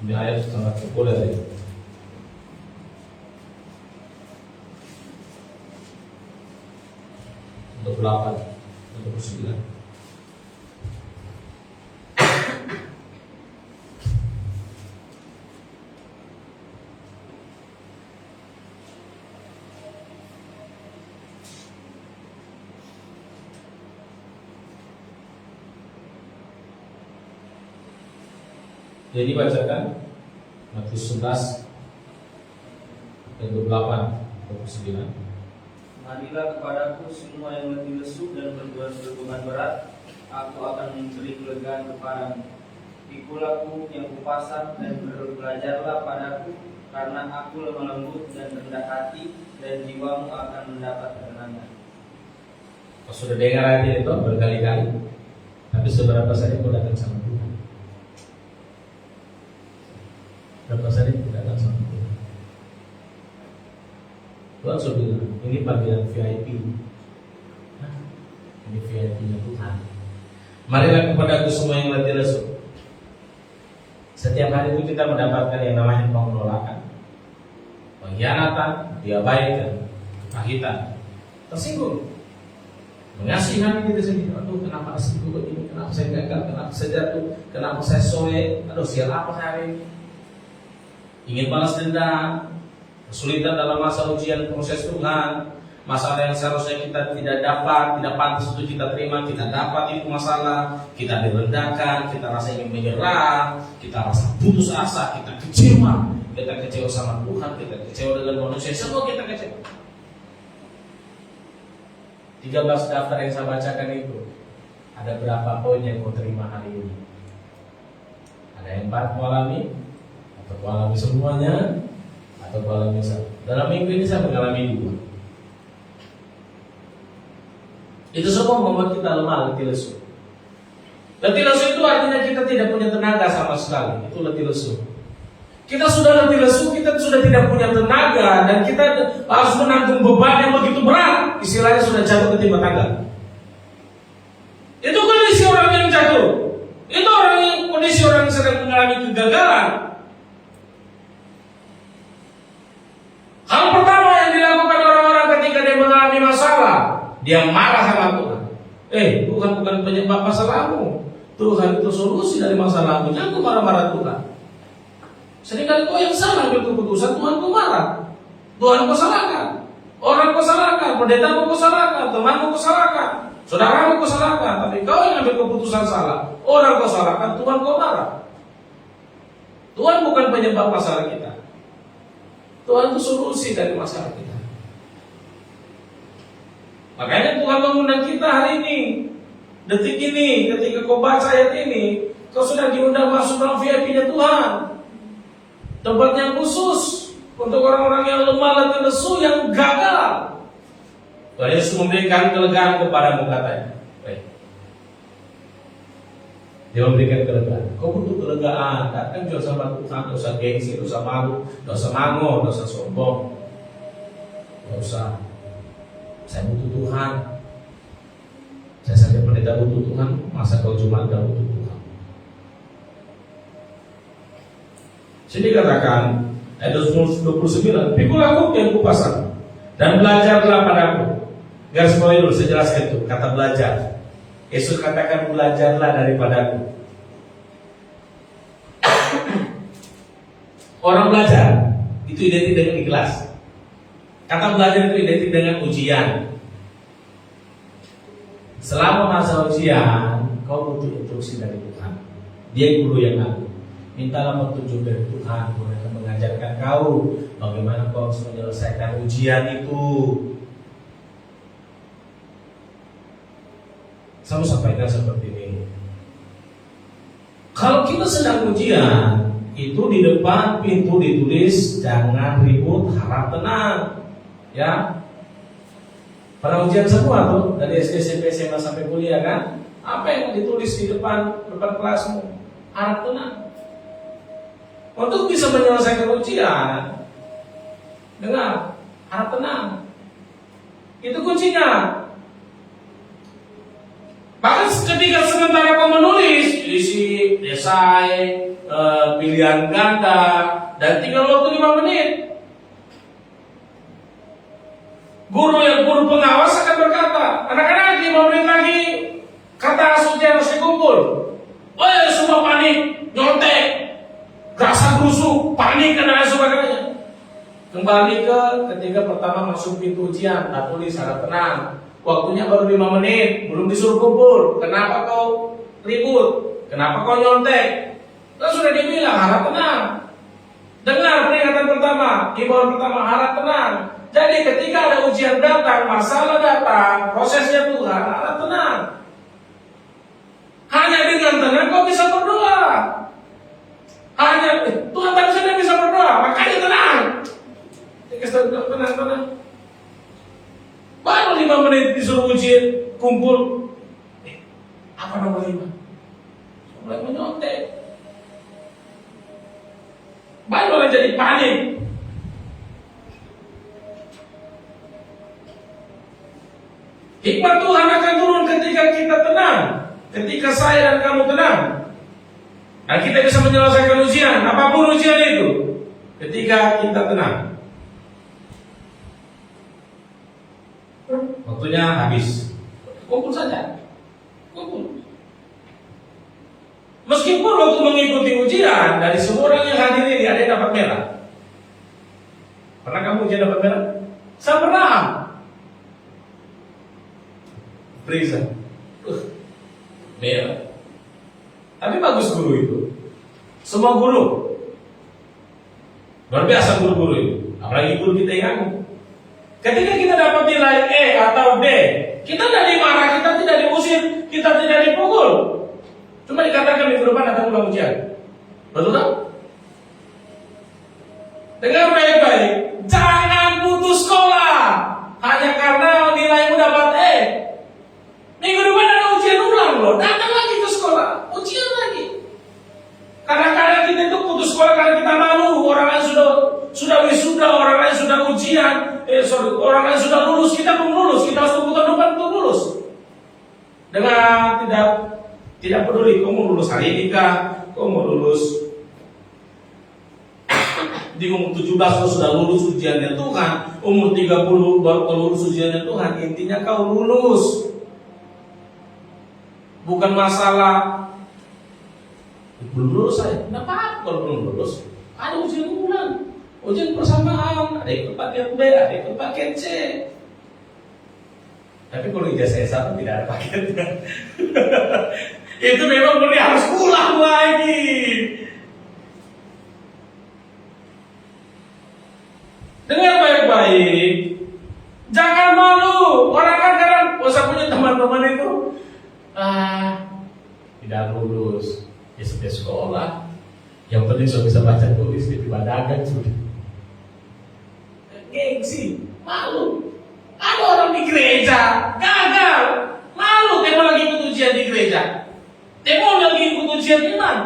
Ini ayat sangat populer ya. Untuk 8, untuk 9. Jadi bacakan Matius 11 ayat 28 29. Marilah kepadaku semua yang letih lesu dan berbeban berat, aku akan memberi kelegaan kepadamu. Pikulah yang kupasang dan belajarlah padaku, karena aku lemah lembut dan rendah hati, dan jiwamu akan mendapat ketenangan. Kau sudah dengar ayat itu berkali-kali, tapi seberapa sering kau datang sama Tuhan? Berapa sering kau datang sama Tuhan? Tuhan sudah bilang, ini bagian VIP. Ini VIP-nya Tuhan. Marilah kepadaku semua yang letih lesu. Setiap hari itu kita mendapatkan yang namanya penolakan, pengkhianatan, diabaikan, kepahitan, tersinggung, mengasihani diri sendiri. Aduh, kenapa asik gue begini? Kenapa saya gagal? Kenapa saya jatuh? Kenapa saya soe? Aduh, sial apa hari ini? Ingin balas dendam, kesulitan dalam masa ujian proses Tuhan, masalah yang seharusnya kita tidak dapat, tidak pantas untuk kita terima, kita dapat itu masalah, kita direndahkan, kita rasa ingin menyerah, kita rasa putus asa, kita kecewa sama Tuhan, kita kecewa dengan manusia, semua kita kecewa. 13 daftar yang saya bacakan itu, ada berapa poin yang kau terima hari ini? Ada yang 4 mengalami, atau mengalami semuanya, atau mengalami satu. Dalam minggu ini saya mengalami 2. Itu semua membuat kita lemah, letih lesu. Letih lesu itu artinya kita tidak punya tenaga sama sekali. Itu letih lesu. Kita sudah letih lesu, kita sudah tidak punya tenaga, dan kita harus menanggung beban yang begitu berat. Istilahnya sudah jatuh ke timah tangga. Itu kondisi orang yang jatuh. Itu kondisi orang yang sedang mengalami kegagalan. Hal pertama yang dilakukan orang-orang ketika dia mengalami masalah, dia marah sama Tuhan. Tuhan bukan penyebab masalahmu. Tuhan itu solusi dari masalahmu. Jangan kau marah-marah Tuhan. Seringkali kau yang salah ambil keputusan, Tuhan kau marah. Tuhan kau salahkan. Orang kau salahkan, pendetamu kau salahkan, temanmu kau salahkan, saudaramu kau salahkan. Tapi kau yang ambil keputusan salah, orang kau salahkan, Tuhan kau marah. Tuhan bukan penyebab masalah kita. Tuhan itu solusi dari masalah kita. Makanya Tuhan mengundang kita hari ini, detik ini, ketika kau baca ayat ini, kau sudah diundang masuk dalam VIP-nya Tuhan. Tempat yang khusus untuk orang-orang yang lemah, letih lesu, yang gagal. Tuhan Yesus memberikan kelegaan kepadamu, katanya. Dia memberikan kelegaan. Kau butuh kelegaan. Datang jual sama Tuhan, tidak usah gengsi, tidak usah malu, tidak usah mango, tidak usah sombong, tidak usah. Saya butuh Tuhan. Saya sakit pendeta butuh butuh Tuhan, masa kau cuma tidak butuh Tuhan? Sini katakan ayat 29, pikul aku yang kupasang dan belajarlah padaku. Garis bawahi dulu, saya jelaskan itu kata belajar. Yesus katakan belajarlah daripadaku. Orang belajar itu identik dengan ikhlas. Kata belajar itu identik dengan ujian. Selama masa ujian, kau butuh instruksi dari Tuhan. Dia guru yang agung. Mintalah petunjuk dari Tuhan. Tuhan akan mengajarkan kau bagaimana kau harus menyelesaikan ujian itu. Saya mau sampaikan seperti ini. Kalau kita sedang ujian, itu di depan pintu ditulis jangan ribut, harap tenang. Ya, pada ujian semua tuh dari SD, SMP, SMA sampai kuliah kan? Apa yang ditulis di depan kelasmu? Harap tenang. Untuk bisa menyelesaikan ujian, dengar, harap tenang. Itu kuncinya. Bahkan ketika sementara kau menulis isi esai, pilihan ganda, dan tinggal waktu 5 menit, guru pengawas akan berkata, anak-anak 5 menit lagi kata ujian harus dikumpul. Oh, semua panik, nyontek, rasa rusuk, panik dan lain sebagainya. Kembali ke ketika pertama masuk pintu ujian, tak tulis harap tenang. Waktunya baru 5 menit, belum disuruh kumpul. Kenapa kau ribut? Kenapa kau nyontek? Kan sudah dibilang harap tenang. Dengar peringatan pertama, himbauan pertama, harap tenang. Jadi ketika ada ujian datang, masalah datang, prosesnya Tuhan, harap tenang. Hanya dengan tenang kau bisa berdoa. Hanya Tuhan tak bisa berdoa, makanya tenang. Tenang. Baru 5 menit disuruh ujian, kumpul. Apa nomor 5? Mulai menyontek. Baru mulai jadi panik. Hikmat Tuhan akan turun ketika kita tenang. Ketika saya dan kamu tenang. Dan kita bisa menyelesaikan ujian, apapun ujian itu. Ketika kita tenang. Waktunya habis. Kumpul saja. Kumpul. Meskipun waktu mengikuti ujian, dari semua orang yang hadir ini ada yang dapat merah. Pernah kamu ujian dapat merah? Saya pernah. Prisa. Merah. Tapi bagus guru itu. Semua guru. Luar biasa guru-guru itu. Apalagi guru kita yang agung. Ketika kita dapat nilai E atau D, kita tidak dimarah, kita tidak diusir, kita tidak dipukul. Cuma dikatakan minggu depan akan ulang ujian. Betul tak? Dengar baik-baik. Jangan putus sekolah hanya karena nilaimu dapat E. Minggu depan ada ujian ulang loh. Datang lagi ke sekolah, ujian lagi. Kadang-kadang kita itu putus sekolah karena kita malu. Orang lain sudah wisuda, orang lain sudah ujian. Orang lain sudah lulus, kita belum lulus. Kita harus tunggu tahun depan untuk lulus. Dengan tidak peduli kamu lulus hari ini kah, kamu lulus di umur 17 kau sudah lulus ujiannya Tuhan, umur 30 baru kau lulus ujiannya Tuhan. Intinya kau lulus. Bukan masalah belum lulus saya. Kenapa kalau belum lulus? Ada ujian ulang, ujian persamaan, ada ikut paket B, ada ikut paket C. Tapi kalau ijazah S1 tidak ada paketnya. Itu memang berarti harus ulang lagi. Dengar baik-baik. Jangan malu. Orang kan kadang saya punya teman-teman itu tidak lulus, ya sudah sekolah. Yang penting sudah bisa baca tulis di dagang sudah. Gengsi, malu. Ada orang di gereja gagal, malu. Temo lagi ikut ujian di gereja. Temo lagi ikut ujian iman.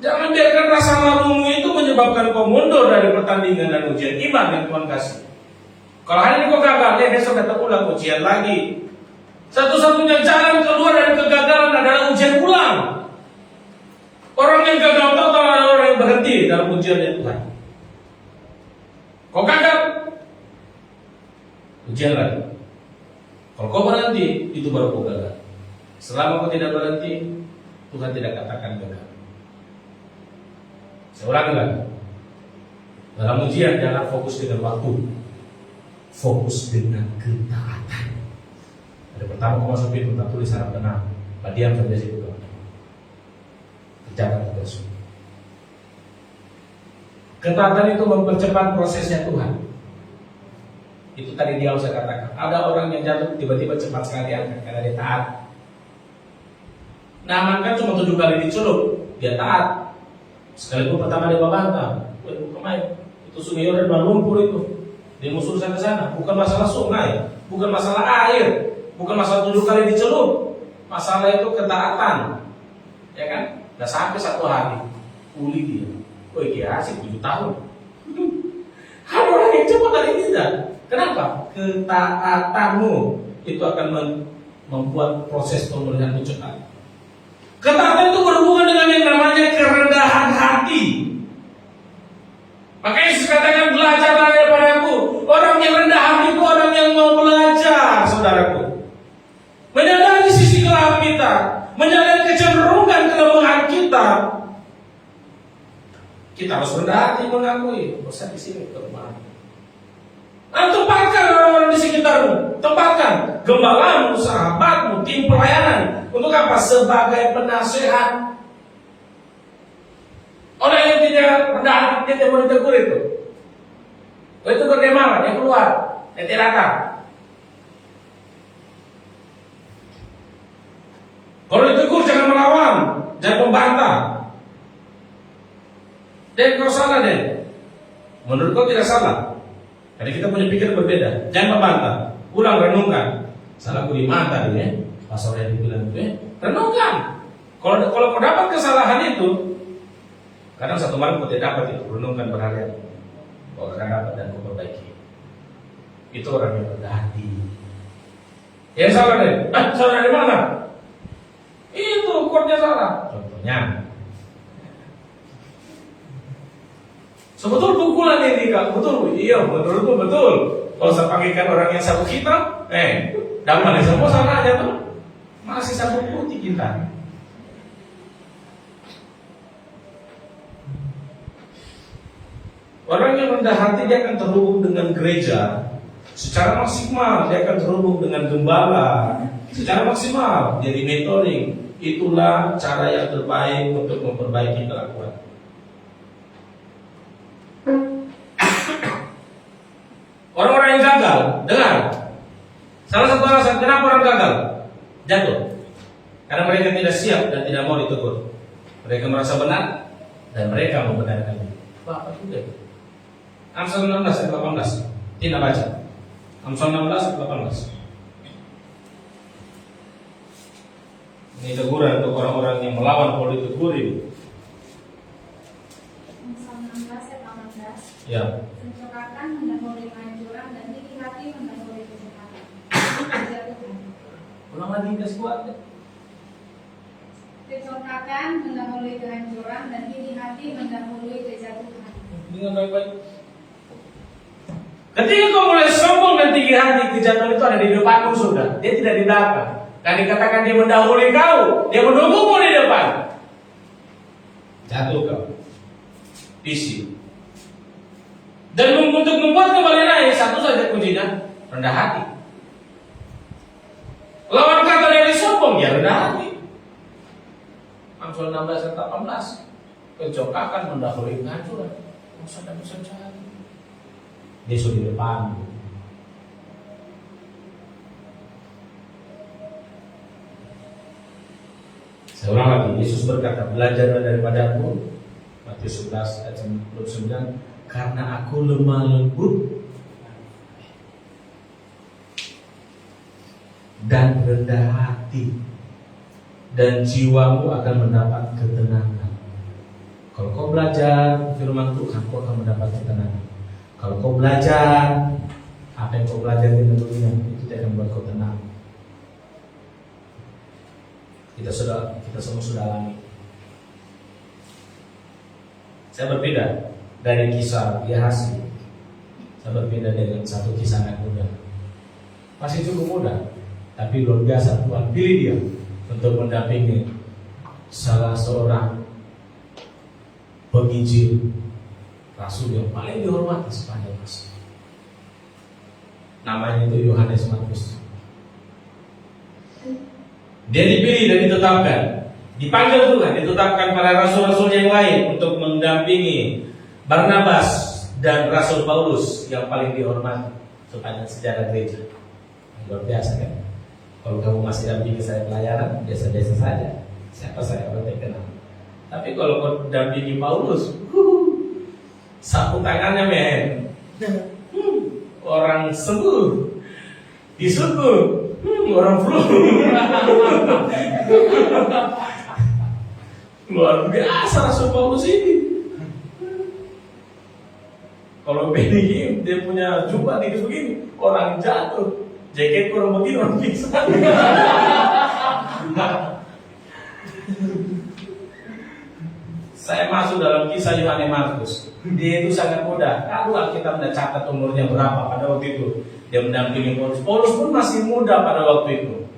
Jangan biarkan rasa malumu itu menyebabkan kau mundur dari pertandingan dan ujian iman yang Tuhan kasih. Kalau hari ini kau gagal, ya besok datang ulang ujian lagi. Satu-satunya jalan keluar dari kegagalan adalah ujian ulang. Orang yang gagal total adalah orang yang berhenti dalam ujian Tuhan. Kau gagal, ujian lagi. Kalau kau berhenti, itu baru kau gagal. Selama kau tidak berhenti, Tuhan tidak katakan gagal. Saya ulangi lagi. Dalam ujian jangan fokus dengan waktu, fokus dengan ketaatan. Ada pertama kau masuk pintu, tak tulis harap tenang, diam saja situ. Kerjakan tugas. Ketaatan itu mempercepat prosesnya Tuhan. Itu tadi dia saya katakan. Ada orang yang jatuh tiba-tiba cepat sekali angkat karena dia taat. Naaman kan cuma 7 kali dicelup, dia taat. Sekalipun pertama dia membantah, kemarin itu sungai Yordan lumpur itu, dia musuh sana ke sana. Bukan masalah sungai, bukan masalah air, bukan masalah 7 kali dicelup. Masalah itu ketaatan, ya kan? Nah sampai 1 hari, pulih dia. Oh iya asik 7 tahun. Ada orang yang cepat dari kita. Kenapa? Ketaatanmu itu akan membuat proses pemulihan itu cepat. Ketaatan itu berhubungan dengan yang namanya kerendahan hati. Makanya Yesus katakan belajarlah daripadaku. Orang yang rendah hati itu orang yang mau belajar, saudaraku. Menyadari sisi gelap kita, menyadari kecenderungan kelemahan kita. Kita harus rendah hati mengakui, bosan di sini kelemahan. Tempatkan orang-orang di sekitarmu, tempatkan gembalamu, sahabatmu, tim pelayanan. Untuk apa? Sebagai penasehat. Orang yang tidak rendah hati, dia tidak mau ditegur itu. Itu bagaimana? Dia keluar, dia tidak datang. Kalau ditegur jangan melawan, jangan membantah. Dan kau salah deh. Menurut kau tidak salah. Karena kita punya pikiran berbeda. Jangan membantah. Ulang renungkan. Salahku di mata dia. Pasal yang dibilang itu. Renungkan. Kalau kau dapat kesalahan itu, kadang satu malam kau tidak dapat itu. Renungkan berhari-hari. Kau akan dapat dan kau perbaiki. Itu orang yang rendah hati. Yang salah deh. Salah dari mana? Itu kodnya salah. Contohnya. Sebetul pukulan ini kak, betul? Iya, menurutku betul. Kalau saya pakaikan orang yang sabuk hitam, dapat semua sana aja tuh. Masih sabuk putih kita. Orang yang rendah hati dia akan terhubung dengan gereja secara maksimal, dia akan terhubung dengan gembala secara maksimal. Jadi mentoring itulah cara yang terbaik untuk memperbaiki kelakuan. Orang-orang yang gagal, dengar. Salah satu alasan kenapa orang gagal jatuh, karena mereka tidak siap dan tidak mau ditegur. Mereka merasa benar dan mereka membenarkan. Bapak juga. Amsal 16 ayat 18. Tidak baca. Amsal 16 ayat 18. Ini teguran untuk orang-orang yang melawan kalau ditegur ini. Amsal 16 ayat 18. Ya. Pencokakan mendahului kehancuran dan tinggi hati mendahului kejahatan. Kejatuhan. Ulang lagi kasih kuat. Pencokakan mendahului kehancuran dan tinggi hati mendahului kejatuhan. Dengar baik-baik. Ketika kau mulai sombong dan tinggi hati, kejatuhan itu ada di depanmu sudah. Dia tidak di belakang. Dan dikatakan dia mendahului kau, dia menunggumu di depan. Jatuh kau. Isi. Dan untuk membuat kembali naik, satu saja kuncinya, rendah hati. Lawan kata dari sombong, ya rendah hati. Amsal 16 ayat 18. Pencokakan mendahului kehancuran. Masa dan bisa cari. Dia sudah di depan. Saya ulang lagi, Yesus berkata, belajarlah daripadaku. Matius 11 ayat 29. Karena aku lemah lembut dan rendah hati, dan jiwamu akan mendapat ketenangan. Kalau kau belajar firman Tuhan, kau akan mendapat ketenangan. Kalau kau belajar apa yang kau belajar di dunia, itu tidak akan membuat kau tenang. Kita semua sudah alami. Saya berbeda dari kisah Gehazi. Saya berbeda dengan satu kisah anak muda. Masih cukup muda, tapi luar biasa Tuhan pilih dia untuk mendampingi salah seorang penginjil, rasul yang paling dihormati sepanjang masa. Namanya itu Yohanes Markus. Dia dipilih dan ditetapkan, dipanggil Tuhan, ditetapkan para rasul-rasul yang lain untuk mendampingi Barnabas dan Rasul Paulus yang paling dihormati sepanjang sejarah gereja. Luar biasa kan? Kalau kamu masih dampingi saya pelayanan, biasa-biasa saja. Siapa saya kalau tidak kenal. Tapi kalau kau dampingi Paulus, sapu tangannya men. Orang sembuh, disuku, orang flu. Luar biasa Rasul Paulus ini. Kalau begini, dia punya jubah di begini, orang jatuh. Jaket kurang begini, orang pingsan. Saya masuk dalam kisah Yohanes Markus. Dia itu sangat muda. Kalau Alkitab tidak catat umurnya berapa pada waktu itu. Dia mendampingi Paulus. Paulus pun masih muda pada waktu itu.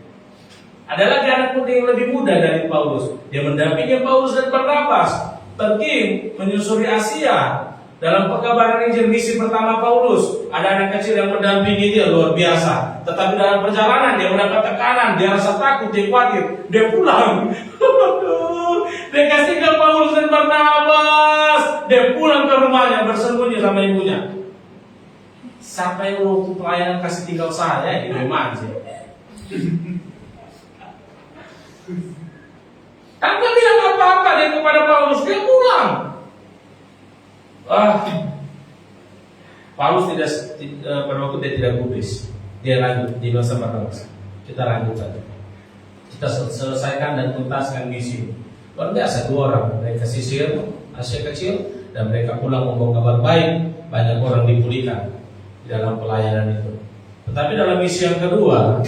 Ada lagi anak muda yang lebih muda dari Paulus. Dia mendampingi Paulus dan Barnabas pergi menyusuri Asia. Dalam perkabaran Injil misi pertama Paulus, ada anak kecil yang mendampingi dia luar biasa. Tetapi dalam perjalanan dia mendapat tekanan, dia rasa takut, dia khawatir, dia pulang. Dia kasih ke Paulus dan Barnabas. Dia pulang ke rumahnya bersembunyi sama ibunya. Sampai waktu pelayanan kasih tinggal saya, ibu manja. Tanpa bilang apa-apa dia kepada Paulus, dia pulang. Paulus pada waktu dia tidak gubris. Dia lanjut di masa Barnabas. Kita lanjut saja. Kita selesaikan dan tuntaskan misi. Luar biasa, 2 orang. Mereka sisir Asia kecil dan mereka pulang membawa kabar baik. Banyak orang dipulihkan di dalam pelayanan itu. Tetapi dalam misi yang kedua,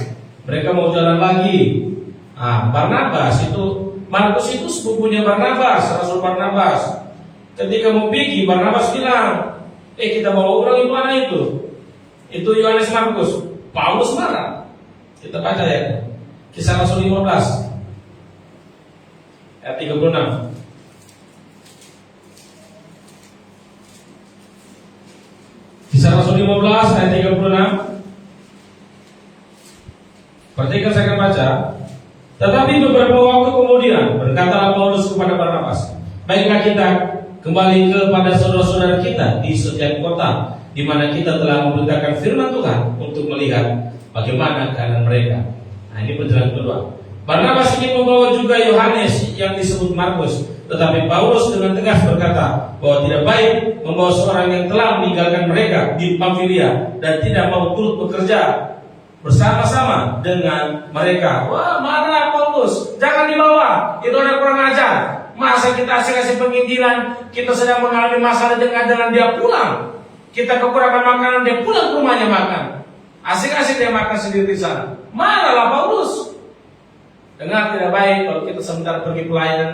mereka mau jalan lagi. Barnabas itu, Markus itu sepupunya Barnabas, Rasul Barnabas. Ketika mau pergi, Barnabas bilang, kita bawa orang itu mana itu? Itu Yohanes Markus. Paulus marah. Kita baca ya, Kisah Rasul 15 ayat 36. Kisah Rasul 15 ayat 36. Perhatikan saya akan baca. Tetapi beberapa waktu kemudian berkatalah Paulus kepada Barnabas, baiklah kita kembali kepada saudara-saudara kita di setiap kota di mana kita telah memberitakan firman Tuhan untuk melihat bagaimana keadaan mereka. Ini perjalanan kedua. Barnabas ingin membawa juga Yohanes yang disebut Markus, tetapi Paulus dengan tegas berkata bahwa tidak baik membawa seorang yang telah meninggalkan mereka di Pamfilia dan tidak mau turut bekerja bersama-sama dengan mereka. Wah, marah Paulus, jangan dibawa, itu ada kurang ajar. Masa kita kasih penginjilan, kita sedang mengalami masalah dengan jalan, dia pulang. Kita kekurangan makanan, dia pulang ke rumahnya makan. Asik-asik dia makan sendiri di sana. Marahlah Paulus. Dengar, tidak baik kalau kita sebentar pergi pelayanan,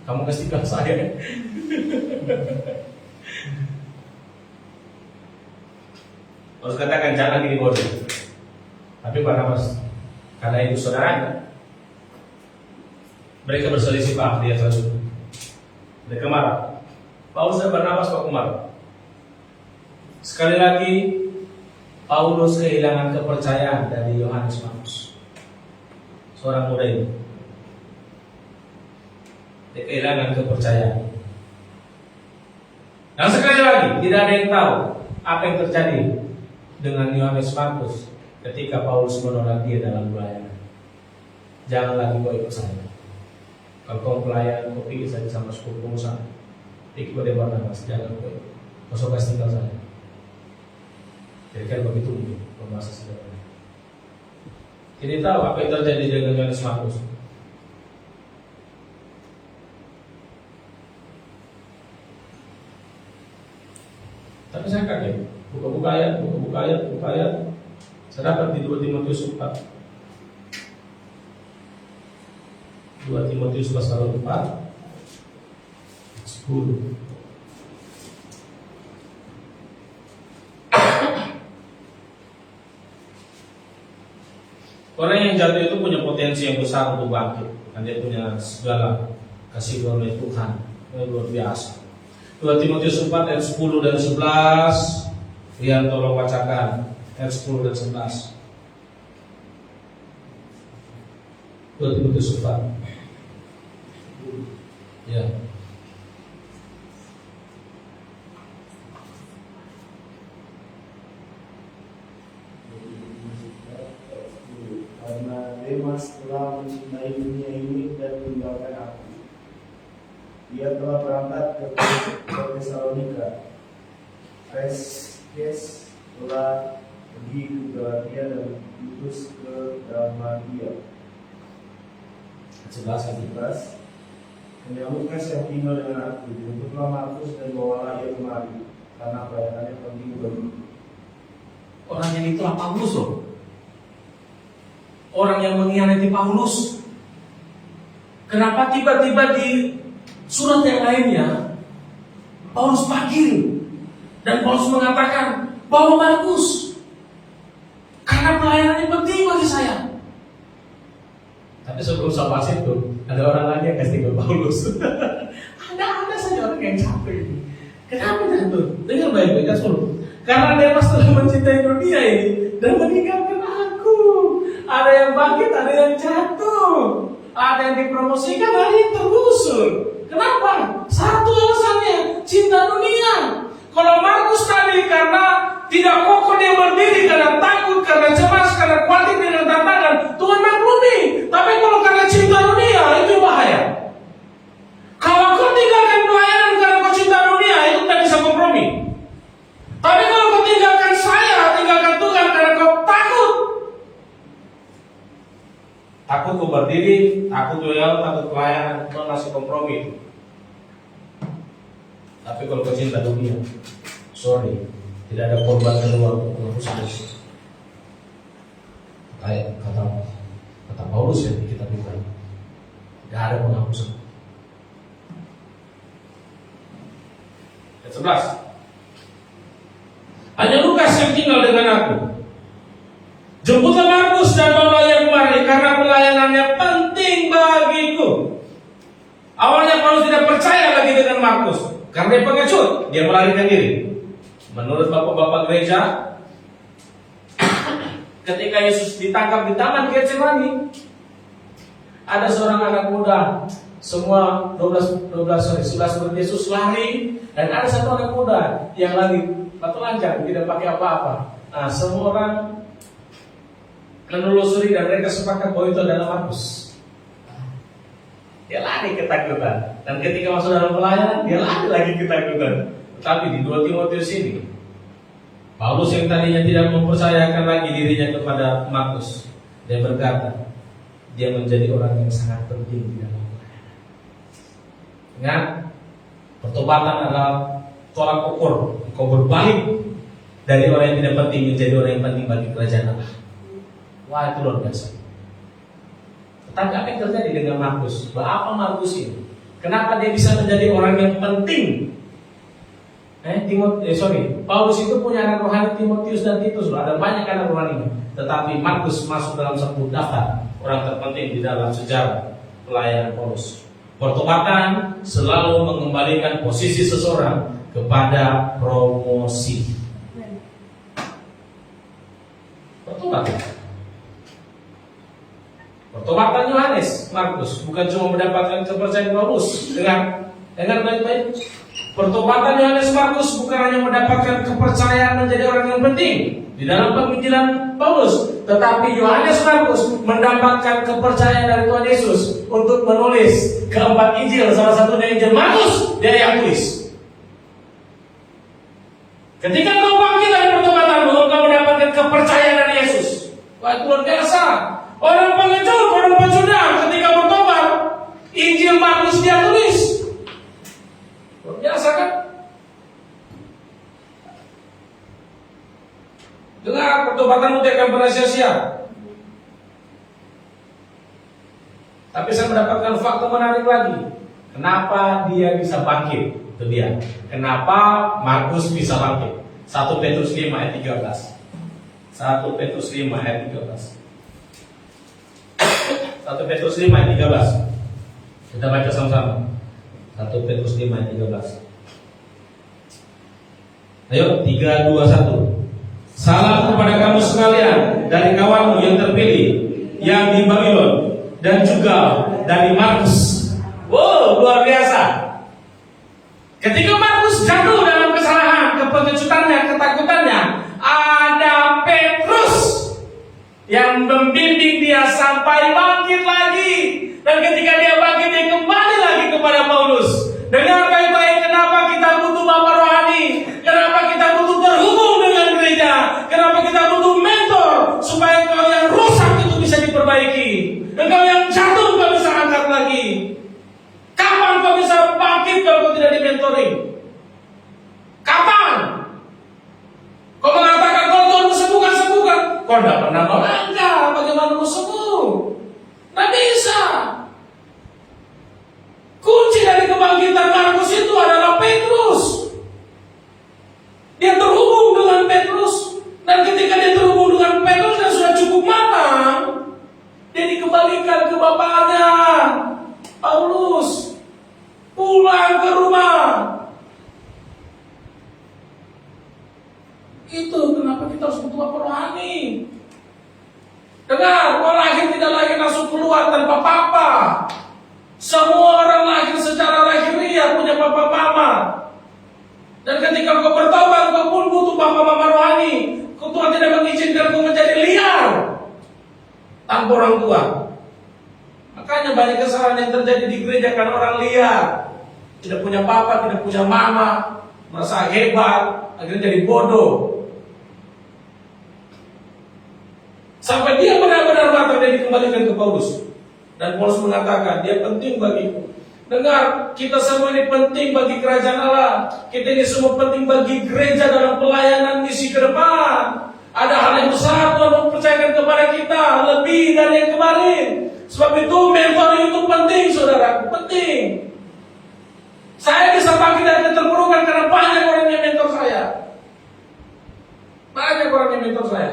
kamu kasihkan saya. Harus katakan jangan gini bodoh. Tapi Barnabas, karena itu saudaranya, mereka berselisih paham di atas itu. Mereka marah. Paulus dan Barnabas kok marah. Sekali lagi Paulus kehilangan kepercayaan dari Yohanes Markus, seorang muda ini. Dia kehilangan kepercayaan. Dan sekali lagi tidak ada yang tahu apa yang terjadi dengan Yohanes Markus ketika Paulus menolak dia dalam pelayanan. Jangan lagi kau ikut saya. Kalau kau pelayan, kau pergi saja sama sepupu pengusaha. Pergi kepada Barnabas, jangan kau ikut. Kau sobat tinggal saya. Kira-kira begitu mungkin pembahasan sederhana. Kita tahu apa yang terjadi dengan Yohanes Markus. Tapi saya kaget, buka ayat. Saya dapat di 2 Timotius 4. 2 Timotius pasal 4 10. Orang yang jatuh itu punya potensi yang besar untuk bangkit, dan dia punya segala kasih karunia Tuhan yang luar biasa. 2 Timotius 4 ayat 10 dan 11. Rian tolong bacakan ayat 10 dan 11. 2 Timotius 4. Ya. Karena Demas telah mencintai dunia ini dan meninggalkan aku. Dia telah berangkat ke Tesalonika. Kreskes telah pergi ke Galatia dan Titus ke Dalmatia. 11 lagi. 11. Dan Lukas yang tinggal dengan aku, jemputlah Markus dan bawalah ia kemari, karena pelayanannya penting bagiku. Orang yang itulah Paulus loh. Orang yang mengkhianati Paulus. Kenapa tiba-tiba di surat yang lainnya Paulus panggil dan Paulus mengatakan bahwa Markus karena pelayanannya penting bagi saya. Tapi sebelum saya bahas itu, ada orang lain yang kasih ke Paulus. ada saja orang yang capek ini. Kenapa jatuh? Dengar baik-baik kan suruh. Karena Demas telah mencintai dunia ini dan meninggalkan aku. Ada yang bangkit, ada yang jatuh. Ada yang dipromosikan, ada yang tergusur. Kenapa? Satu alasannya, cinta dunia. Kalau Markus tadi karena tidak kokoh dia berdiri, karena takut, karena cemas, karena khawatir dengan tantangan, Tuhan maklumi. Tapi kalau karena cinta dunia, itu bahaya. Kalau kau tinggalkan pelayanan karena kau cinta dunia, itu tidak bisa kompromi. Tapi kalau kau tinggalkan saya, tinggalkan Tuhan karena kau takut. Takut kau berdiri, takut loyal, takut pelayanan, kau masih kompromi. Tapi kalau kau cinta dunia, sorry, tidak ada korban keluar untuk menghapus. Kayak kata Paulus ya di kitab Ibrani, tidak ada penghapusan. Ayat 11. Hanya Lukas yang tinggal dengan aku. Jemputlah Markus dan bawa ia kemari, karena pelayanannya penting bagiku. Awalnya Paulus tidak percaya lagi dengan Markus, karena dia pengecut, dia melarikan diri. Menurut bapak-bapak gereja, ketika Yesus ditangkap di taman Getsemani, ada seorang anak muda, semua 11 murid Yesus lari, dan ada satu anak muda yang lari batu lancar, tidak pakai apa-apa. Nah, semua orang menelusuri dan mereka sepakat bahwa itu adalah Markus. Dia lari ketakutan, dan ketika masuk dalam pelayanan, dia lari lagi ketakutan. Tapi di 2 Timotius ini, Paulus yang tadinya tidak mempercayakan lagi dirinya kepada Markus, dia berkata, dia menjadi orang yang sangat penting di dalam pelayanan. Ingat, pertobatan adalah tolak ukur. Kau berbalik dari orang yang tidak penting menjadi orang yang penting bagi kerajaan Allah. Wah, itu luar biasa. Tetapi apa yang terjadi dengan Markus? Apa Markus ini? Kenapa dia bisa menjadi orang yang penting? Paulus itu punya anak rohani Timotius dan Titus, ada banyak anak rohani. Tetapi Markus masuk dalam satu daftar orang terpenting di dalam sejarah pelayanan Paulus. Pertobatan selalu mengembalikan posisi seseorang kepada promosi. Pertobatan Yohanes Markus bukan cuma mendapatkan kepercayaan Paulus. Dengar baik-baik. Pertobatan Yohanes Markus bukan hanya mendapatkan kepercayaan menjadi orang yang penting di dalam penginjilan Paulus, tetapi Yohanes Markus mendapatkan kepercayaan dari Tuhan Yesus untuk menulis keempat Injil, salah satunya Injil Markus, dia yang tulis. Ketika kau bangkit dari pertobatanmu, kau mendapatkan kepercayaan dari Yesus. Wah, itu luar biasa. Orang pengecut, orang pecundang ketika bertobat, Injil Markus dia tulis. Luar biasa kan? Dengar, pertobatanmu tidak akan pernah sia-sia. Tapi saya mendapatkan fakta menarik lagi. Kenapa dia bisa bangkit? Itu dia. Kenapa Markus bisa bangkit? 1 Petrus 5 ayat 13. 1 Petrus 5 ayat 13. 1 Petrus 5 ayat 13. Kita baca sama-sama. 1 Petrus 5 ayat 13. Ayo, 3, 2, 1. Salam kepada kamu sekalian dari kawanmu yang terpilih, yang di Babylon, dan juga dari Markus. Wow, luar biasa. Ketika Markus jatuh dalam kesalahan, kepengecutannya, ketakutannya, ada Petrus yang membimbing dia sampai bangkit lagi. Dan ketika dia bangkit, dia kembali lagi kepada Paulus. Dengar baik-baik, kenapa kita butuh bapak rohani, kenapa kita butuh terhubung dengan gereja, kenapa kita butuh mentor, supaya engkau yang rusak itu bisa diperbaiki, engkau yang jatuh kau bisa angkat lagi. Kapan kau bisa bangkit kalau kau tidak di-mentoring? Kapan? Kau mengatakan kalau Tuhan sembuhkan, kau tidak pernah melangkah, bagaimana mau sembuh? Tidak bisa. Kunci dari kebangkitan Markus itu adalah Petrus. Dia terhubung dengan Petrus, dan ketika dia terhubung dengan Petrus dan sudah cukup matang, dia dikembalikan ke bapaknya, Paulus, pulang ke rumah. Itu kenapa kita harus butuh bapak rohani. Dengar, orang lahir tidak lagi langsung keluar tanpa papa. Semua orang lahir secara lahiriah punya papa mama. Dan ketika kau bertobat, kau pun butuh papa mama rohani. Tuhan tidak mengizinkan kau menjadi liar tanpa orang tua. Makanya banyak kesalahan yang terjadi di gereja karena orang liar, tidak punya papa, tidak punya mama, merasa hebat, akhirnya jadi bodoh. Sampai dia benar-benar matang, dia dikembalikan ke Paulus. Dan Paulus mengatakan, dia penting bagiku. Dengar, kita semua ini penting bagi kerajaan Allah. Kita ini semua penting bagi gereja dalam pelayanan misi ke depan. Ada hal yang besar Tuhan mempercayakan kepada kita, lebih dari yang kemarin. Sebab itu mentoring itu penting, saudara, penting. Saya bisa bangkit dari keterpurukan karena banyak orang yang mentor saya. Banyak orang yang mentor saya.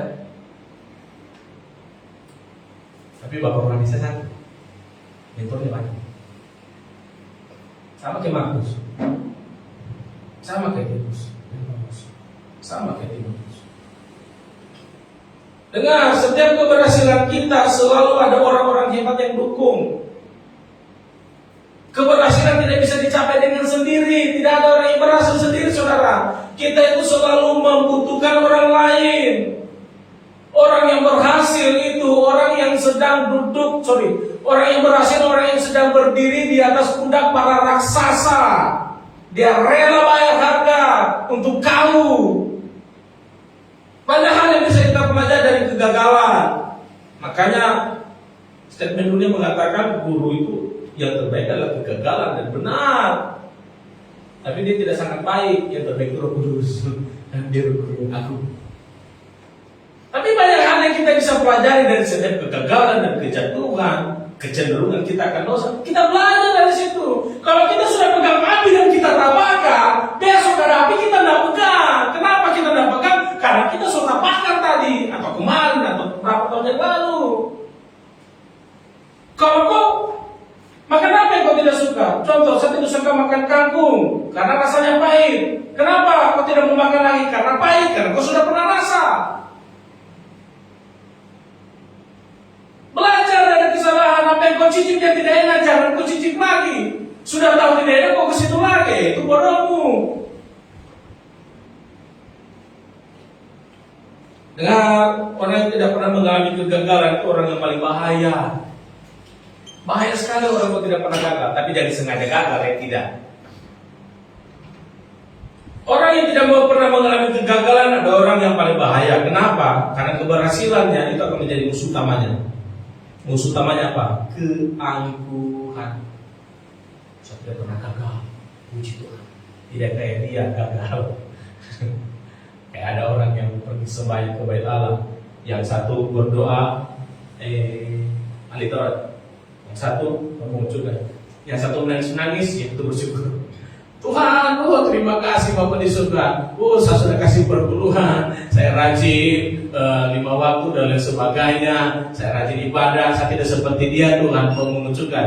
Tapi bapak orang bisa satu, mentornya banyak. Sama kayak Markus, sama kayak Petrus, sama kayak Timotius. Dengar, setiap keberhasilan kita selalu ada orang-orang hebat yang dukung. Keberhasilan tidak bisa dicapai dengan sendiri. Tidak ada orang yang berhasil sendiri, saudara. Kita itu selalu membutuhkan orang lain. Orang yang berhasil itu orang yang sedang orang yang berhasil, orang yang sedang berdiri di atas pundak para raksasa. Dia rela bayar harga untuk kamu. Banyak hal yang bisa kita pelajari dari kegagalan. Makanya statement dunia mengatakan guru itu yang terbaik adalah kegagalan, dan benar. Tapi dia tidak sangat baik. Yang terbaik itu Roh Kudus. Dan dia guru aku. Tapi banyak hal yang kita bisa pelajari dari setiap kegagalan dan kejatuhan, kecenderungan kita akan dosa. Kita belajar dari situ. Kalau kita sudah pegang api dan kita tak bakar, besok ada api kita tidak pegang. Kenapa kita tidak pegang? Karena kita sudah bakar tadi, atau kemarin, atau beberapa tahun yang lalu. Kalau kau makan apa yang kau tidak suka? Contoh, saya tidak suka makan kangkung karena rasanya pahit. Kenapa kau tidak mau makan lagi? Karena pahit, karena kau sudah pernah rasa. Belajar dari kesalahan. Apa yang kau cicip yang tidak enak, jangan kau cicip lagi. Sudah tahu tidak enak, kau ke situ lagi. Itu bodohmu. Dengar, orang yang tidak pernah mengalami kegagalan itu orang yang paling bahaya. Bahaya sekali orang yang tidak pernah gagal, tapi jadi sengaja gagal ya tidak. Orang yang tidak pernah mengalami kegagalan ada orang yang paling bahaya. Kenapa? Karena keberhasilannya itu akan menjadi musuh utamanya. Musuh utamanya apa? Keangkuhan. Saya tidak pernah gagal. Puji Tuhan. Tidak kayak dia gagal. Kayak ada orang yang pergi sembahyang ke Bait Allah, yang satu berdoa ahli Taurat, Yang satu mengucurkan, yang satu menangis-nangis, yang itu bersyukur. Tuhan, terima kasih Bapak di surga. Saya sudah kasih perpuluhan, saya rajin 5 waktu dan lain sebagainya, saya rajin ibadah, saya tidak seperti dia Tuhan. Bapak mengucurkan,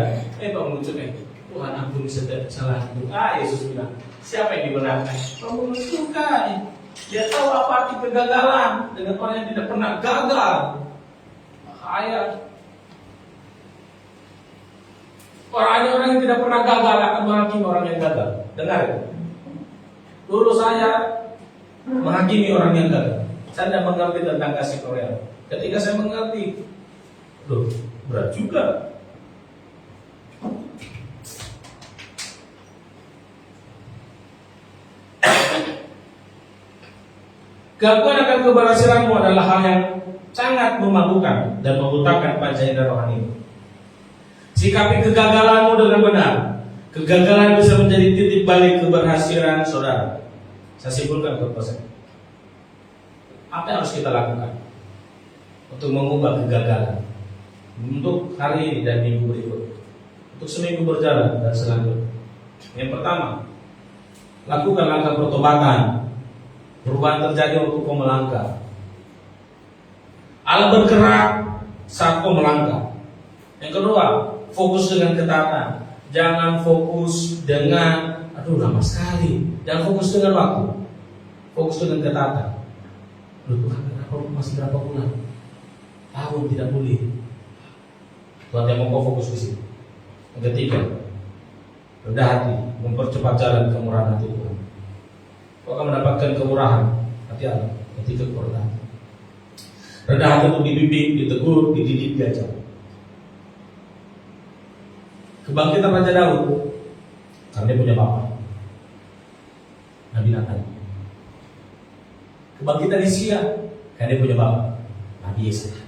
Tuhan ampuni setiap kesalahan. Yesus bilang, siapa yang dibenarkan? Bapak mengucurkan. Dia tahu apa arti kegagalan dengan orang yang tidak pernah gagal. Bahaya. Orang yang tidak pernah gagal akan menghakimi orang yang gagal. Dengar ya. Dulu saya menghakimi orang yang gagal. Saya tidak mengerti tentang kasih Korea. Ketika saya mengerti, berat juga. Gangguan akan keberhasilanmu adalah hal yang sangat memabukkan dan membutakan panca-indera rohani. Sikapi kegagalanmu dengan benar. Kegagalan bisa menjadi titik balik keberhasilan saudara. Saya simpulkan ke saya. Apa yang harus kita lakukan untuk mengubah kegagalan? Untuk hari ini dan minggu berikut, untuk seminggu berjalan dan selanjutnya. Yang pertama, lakukan langkah pertobatan. Perubahan terjadi waktu kau melangkah. Allah bergerak saat kau melangkah. Yang kedua, fokus dengan ketaatan. Jangan fokus dengan lama sekali. Jangan fokus dengan waktu. Fokus dengan ketaatan. Tuhan, kenapa masih berapa bulan? Tahun tidak boleh. Tuhan yang mau fokus di sini. Yang ketiga, rendah hati, mempercepat jalan kemurahan hati Tuhan. Kau akan mendapatkan kemurahan hati Allah ketika kau rendah hati. Rendah hati untuk dibimbing, ditegur, dididik, diajar. Kebangkitan Raja Daud, karena dia punya bapak Nabi Nathan. Kebangkitan Hizkia, karena dia punya bapak Nabi Yesaya.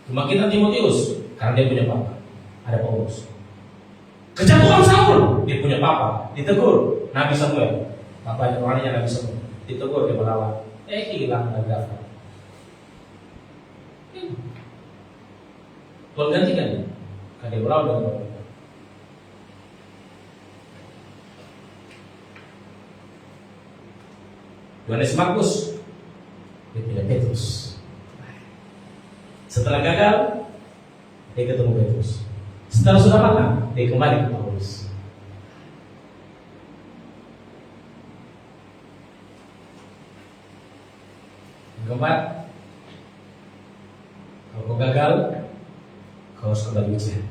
Kebangkitan Timotius, karena dia punya bapak ada Paulus. Kejatuhan Saul, dia punya bapak, ditegur Nabi Samuel. Bapaknya orangnya Nabi Samuel, ditegur dia melawan. Hilang Nabi Daud. Tuhan gantikan dia. Karena dia melawan dengan Bapak. Yohanes Markus, dia punya Petrus. Setelah gagal, dia ketemu Petrus. Setelah sudah matang, dia kembali ke Paulus. Yang keempat, kalau kau gagal, kau harus kembali ke saya.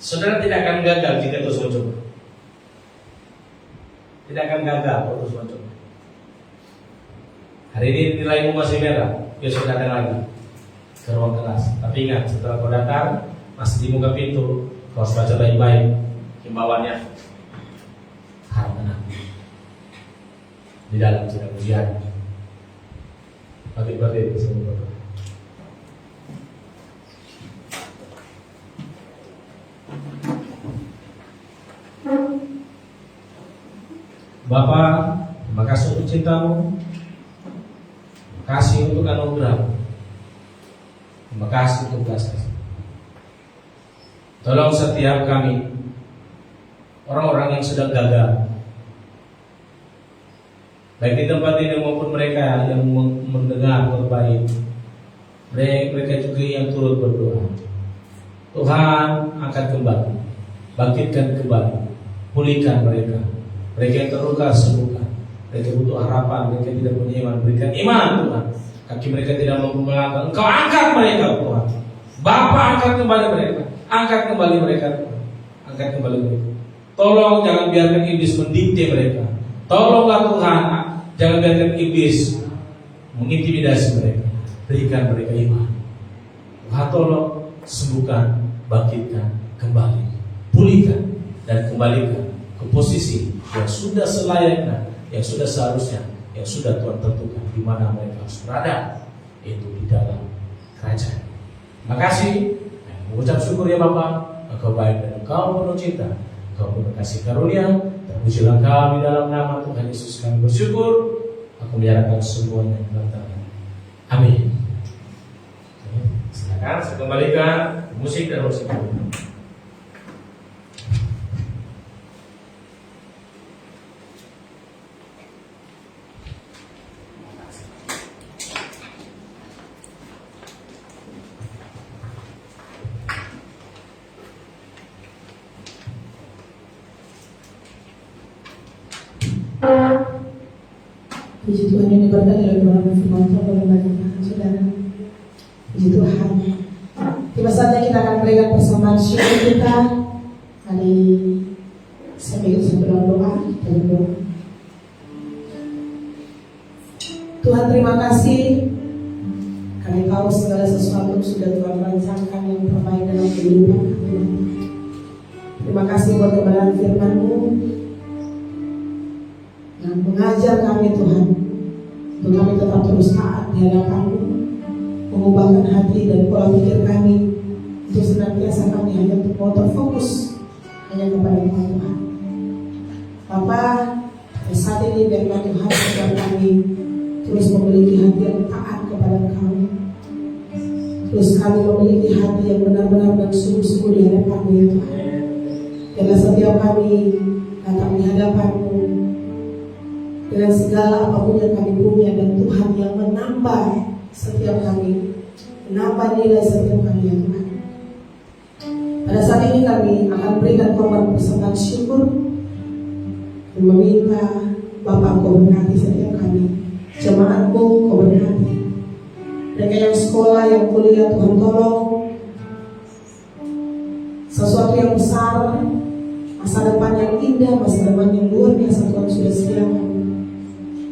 Saudara tidak akan gagal jika terus mencoba. Tidak akan gagal kalau terus mencoba. Hari ini nilaimu masih merah, besok datang lagi ke ruang kelas. Tapi ingat, setelah kau datang, masih di muka pintu, kau harus baca baik-baik himbauannya. Harap tenang di dalam sidang ujian. Bagi-bagi semua. Bapa, terima kasih untuk cintamu. Terima kasih untuk anugerah. Terima kasih untuk kasih. Tolong setiap kami, orang-orang yang sedang gagal, baik di tempat ini maupun mereka yang mendengar terbaik, mereka juga yang turut berdoa. Tuhan angkat kembali, bangkitkan kembali, pulihkan mereka. Mereka yang terluka sembuhkan. Mereka butuh harapan, mereka tidak punya iman, berikan iman Tuhan. Kaki mereka tidak mampu melangkah, Engkau angkat mereka Tuhan. Bapa angkat kembali mereka, angkat kembali mereka Tuhan. Angkat kembali mereka. Tolong jangan biarkan iblis mendikte mereka. Tolonglah Tuhan, jangan biarkan iblis mengintimidasi mereka. Berikan mereka iman. Tuhan tolong sembuhkan, bangkitkan kembali, pulihkan dan kembalikan ke posisi yang sudah selayaknya, yang sudah seharusnya, yang sudah Tuhan tentukan di mana mereka harus berada, yaitu di dalam kerajaan. Terima kasih. Mengucap syukur ya Bapa, Engkau baik dan Engkau penuh cinta, Engkau penuh kasih karunia. Terpujilah kami dalam nama Tuhan Yesus kami bersyukur. Aku menyerahkan semuanya kepada Tuhan. Amin. Kan, saya kembalikan musik dan musik. Puji Tuhan yang diberkati oleh Tuhan firman Tuhan oleh banyak saudara. Puji Tuhan. Tiba saatnya kita akan berikan persembahan syukur kita. Hari sambil sebelum doa dan doa. Tuhan terima kasih. Kami tahu segala sesuatu sudah Tuhan rancangkan yang terbaik dalam kehidupan kami. Terima kasih buat kebenaran firman-Mu yang mengajar kami Tuhan untuk kami tetap terus taat di hadapan-Mu, mengubahkan hati dan pola pikir kami untuk senantiasa kami hanya mau terfokus hanya kepada Tuhan. Bapa, saat ini biarlah Tuhan agar kami terus memiliki hati yang taat kepada Engkau, terus kami memiliki hati yang benar-benar dan sungguh-sungguh di hadapan-Mu ya Tuhan. Biarlah setiap kami datang di hadapan-Mu dengan segala apapun yang kami punya, dan Tuhan yang menambah setiap kami, menambah nilai setiap kami ya Tuhan. Pada saat ini kami akan berikan korban persembahan syukur dan meminta Bapa Kau berkati setiap kami, jemaat-Mu Kau berkati, mereka yang sekolah, yang kuliah, Tuhan tolong sesuatu yang besar, masa depan yang indah, masa depan yang luar biasa Tuhan sudah sediakan.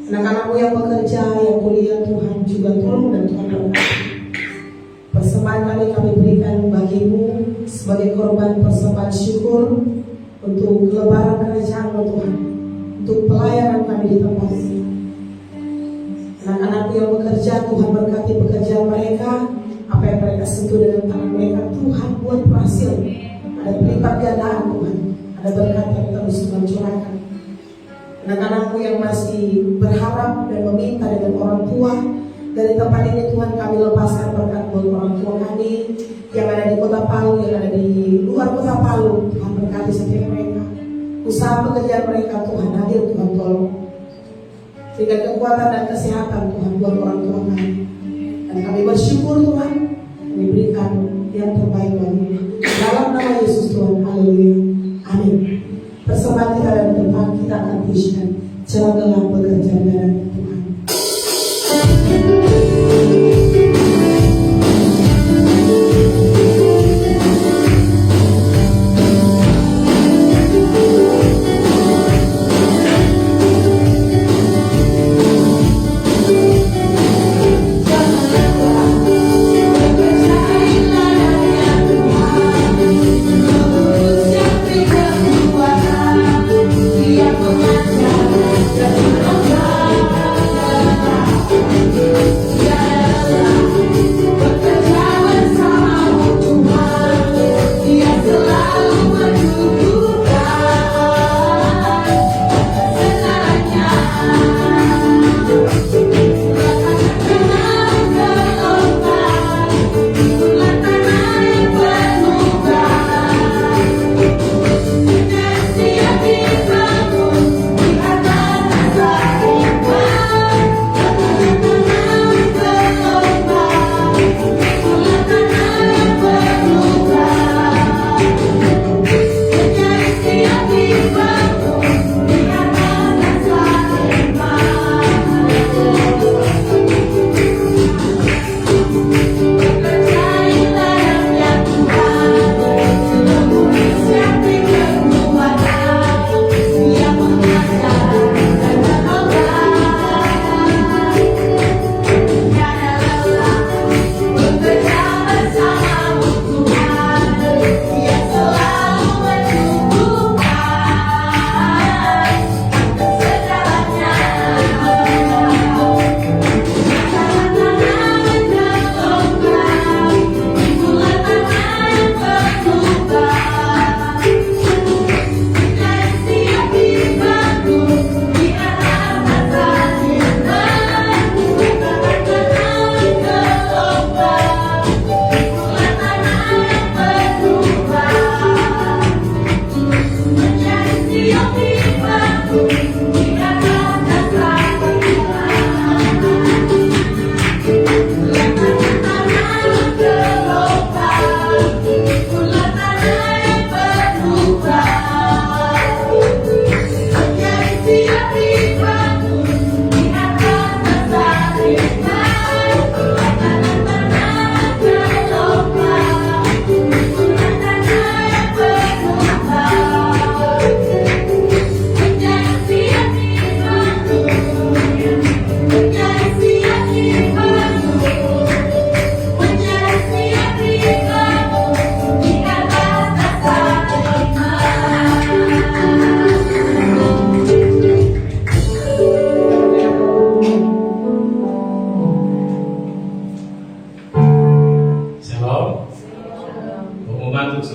Anak-anak-Mu yang bekerja, yang kuliah, Tuhan juga tolong dan Tuhan berkati. Persembahan kami berikan bagi-Mu sebagai korban persembahan syukur untuk kelebaran kerajaan-Mu Tuhan, untuk pelayanan kami di tempat ini. Anak-anak-Mu yang bekerja, Tuhan berkati pekerjaan mereka, apa yang mereka sentuh dengan tangan mereka, Tuhan buat berhasil. Ada pelipat gandaan Tuhan, ada berkat yang terus Tuhan curahkan. Anak-anak-Mu yang masih berharap dan meminta dengan orang tua, dari tempat ini Tuhan kami lepaskan berkat buat orang tua kami yang ada di kota Palu, yang ada di luar kota Palu. Tuhan berkati setiap mereka, usaha pekerjaan mereka Tuhan hadir, Tuhan tolong. Berikan kekuatan dan kesehatan Tuhan buat orang tua kami. Dan kami bersyukur Tuhan, kami berikan yang terbaik bagi dalam nama Yesus Tuhan. Haleluya. Amin. Persembahan kita dan tempat kita akan teruskan. Jangan lelah bekerja dalam Tuhan. Yang mengajar dan mengajar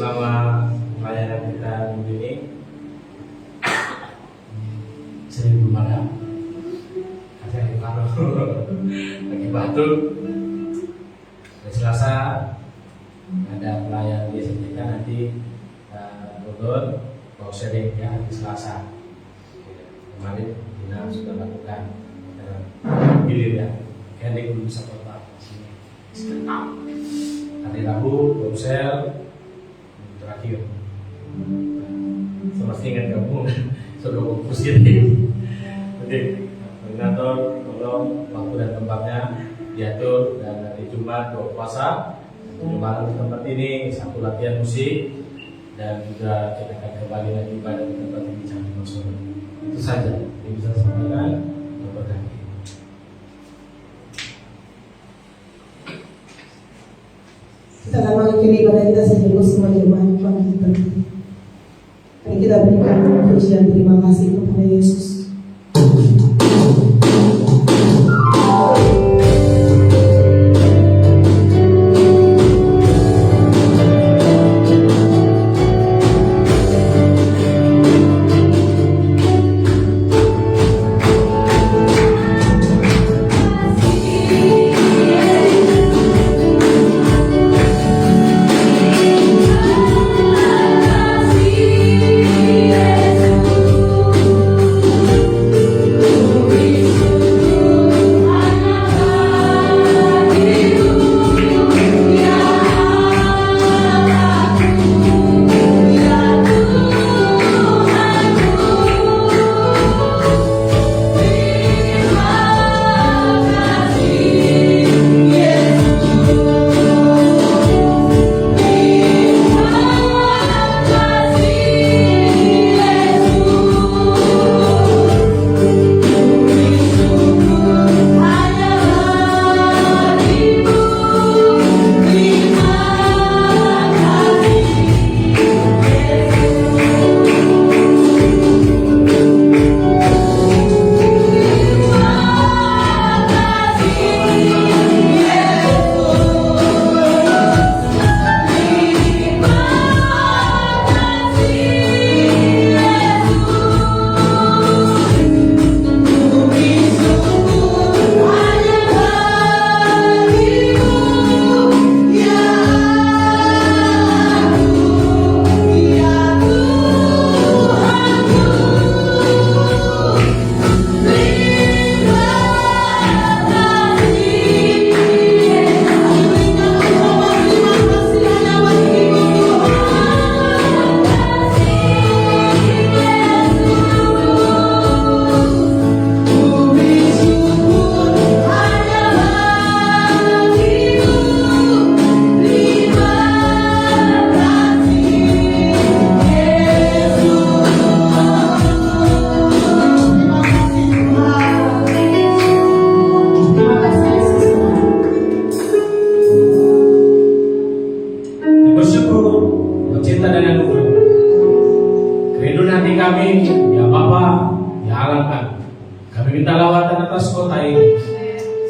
selama pelayanan kita minggu ini sering belum ada yang baru lagi batuk. Hari Selasa ada pelayan di SMK nanti Bogor mau sharing ya hari Selasa. Kemarin kita sudah lakukan gilir ya, Henry belum bisa kota sini. Hari Rabu Bonsel terakhir. Sama ingat kamu sudah fokus gitu. Oke, koordinator tolong waktu dan tempatnya diatur, dan hari Jumat puasa. Jumat di tempat ini satu latihan musik, dan juga kita akan kembali lagi pada tempat yang bicara maksud. Itu saja yang bisa saya sampaikan. Berkati. Kita akan mengakhiri ibadah kita sejauh semua jemaat pagi berhenti. Mari kita berikan pujian terima kasih kepada Yesus.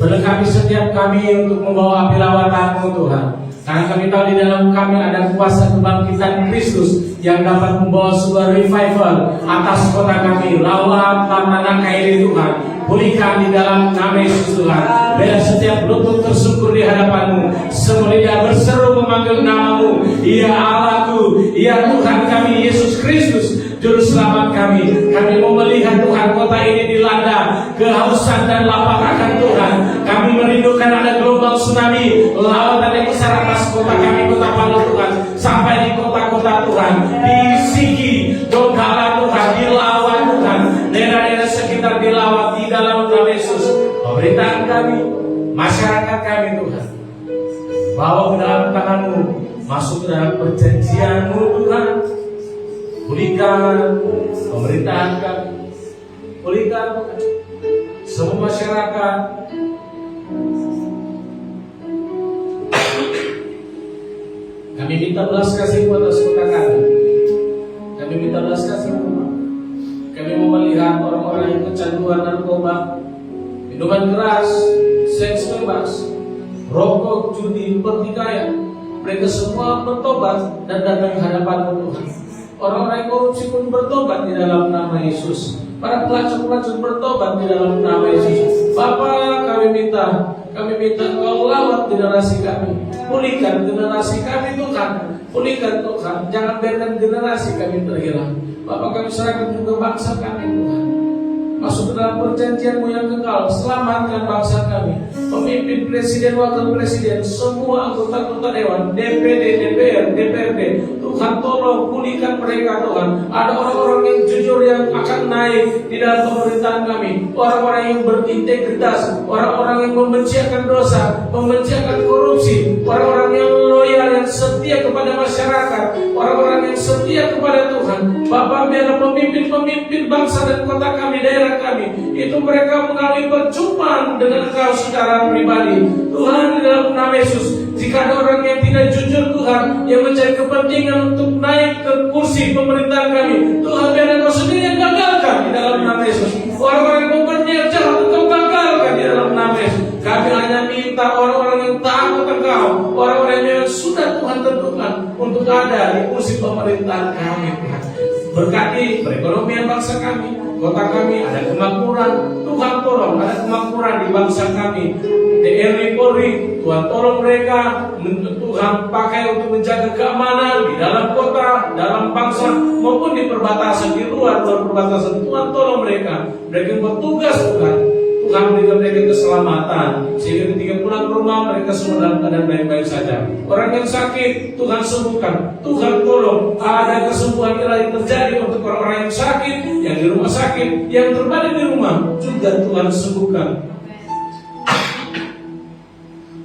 Berkati setiap kami untuk membawa api lawatan-Mu Tuhan. Karena kami tahu di dalam kami ada kuasa kebangkitan Kristus yang dapat membawa sebuah revival atas kota kami. Lawat tanah kairi Tuhan, pulihkan di dalam nama Yesus Tuhan. Biar setiap lutut tersungkur di hadapan-Mu, semua lidah berseru memanggil nama-Mu. Ya Allahku, ya Tuhan kami Yesus Kristus, Juru Selamat kami. Kami mau melihat Tuhan kota ini dilanda kehausan dan lapar akan Tuhan. Kami merindukan ada global tsunami, lautan yang besar atas kota kami, kota Palu Tuhan, sampai di kota-kota Tuhan, di Sigi, Donggala Tuhan, di Lawan Tuhan, daerah-daerah sekitar dilawat di dalam nama Yesus. Pemerintahan kami, masyarakat kami Tuhan, bawa ke dalam tangan-Mu, masuk ke dalam perjanjian-Mu Tuhan. Pulihkan pemerintahan kami, pulihkan Tuhan semua masyarakat. Kami minta belas kasih atas kota kami. Kami minta belas kasih Tuhan. Kami mau melihat orang-orang yang kecanduan narkoba, minuman keras, seks bebas, rokok, judi, pertikaian, mereka semua bertobat dan datang ke hadapan Tuhan. Orang-orang yang korupsi pun bertobat di dalam nama Yesus. Para pelacur-pelacur bertobat di dalam nama Yesus. Bapa, kami minta Engkau lawat generasi kami. Pulihkan generasi kami Tuhan. Pulihkan Tuhan. Jangan biarkan generasi kami terhilang. Bapak, kami serahkan juga bangsa kami Tuhan. Masuk ke dalam perjanjian-Mu yang kekal. Selamatkan bangsa kami. Pemimpin, presiden, wakil presiden, semua anggota-anggota dewan, DPD, DPR, DPRD. Tuhan tolong pulihkan mereka Tuhan. Ada orang-orang yang jujur yang akan naik di dalam pemerintahan kami. Orang-orang yang berintegritas, orang-orang yang membenci akan dosa, membenci akan korupsi, orang-orang yang loyal, yang setia kepada masyarakat, orang-orang yang setia kepada Tuhan. Bapak, biarlah pemimpin-pemimpin bangsa dan kota kami, daerah kami, itu mereka mengalami perjumpaan dengan Engkau secara pribadi. Tuhan, di dalam nama Yesus, jika ada orang yang tidak jujur Tuhan, yang mencari kepentingan untuk naik ke kursi pemerintahan kami, Tuhan, biar Engkau sendiri yang gagalkan di dalam nama Yesus. Orang-orang yang berniat jahat, Engkau gagalkan di dalam nama Yesus. Kami hanya minta orang-orang yang takut Engkau, orang-orang yang sudah Tuhan tentukan untuk ada di kursi pemerintahan kami, Tuhan. Berkati perekonomian bangsa kami, kota kami ada kemakmuran. Tuhan tolong ada kemakmuran di bangsa kami. TNI Polri, Tuhan tolong mereka, Tuhan pakai untuk menjaga keamanan di dalam kota, dalam bangsa maupun di perbatasan, di luar perbatasan. Tuhan tolong mereka bertugas Tuhan. Tuhan berikan mereka keselamatan sehingga ketika pulang ke rumah mereka semua dalam keadaan baik-baik saja. Orang yang sakit Tuhan sembuhkan. Tuhan tolong ada kesembuhan yang terjadi untuk orang-orang yang sakit, yang di rumah sakit, yang terbaring di rumah juga Tuhan sembuhkan.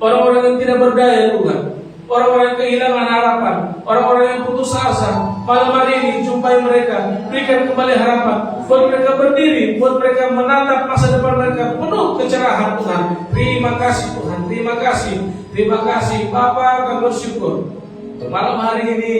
Orang-orang yang tidak berdaya Tuhan, orang-orang yang kehilangan harapan, orang-orang yang putus asa, malam hari ini jumpai mereka, berikan kembali harapan, buat mereka berdiri, buat mereka menatap masa depan mereka penuh kecerahan Tuhan. Terima kasih Tuhan, terima kasih Bapa, kami bersyukur untuk malam hari ini,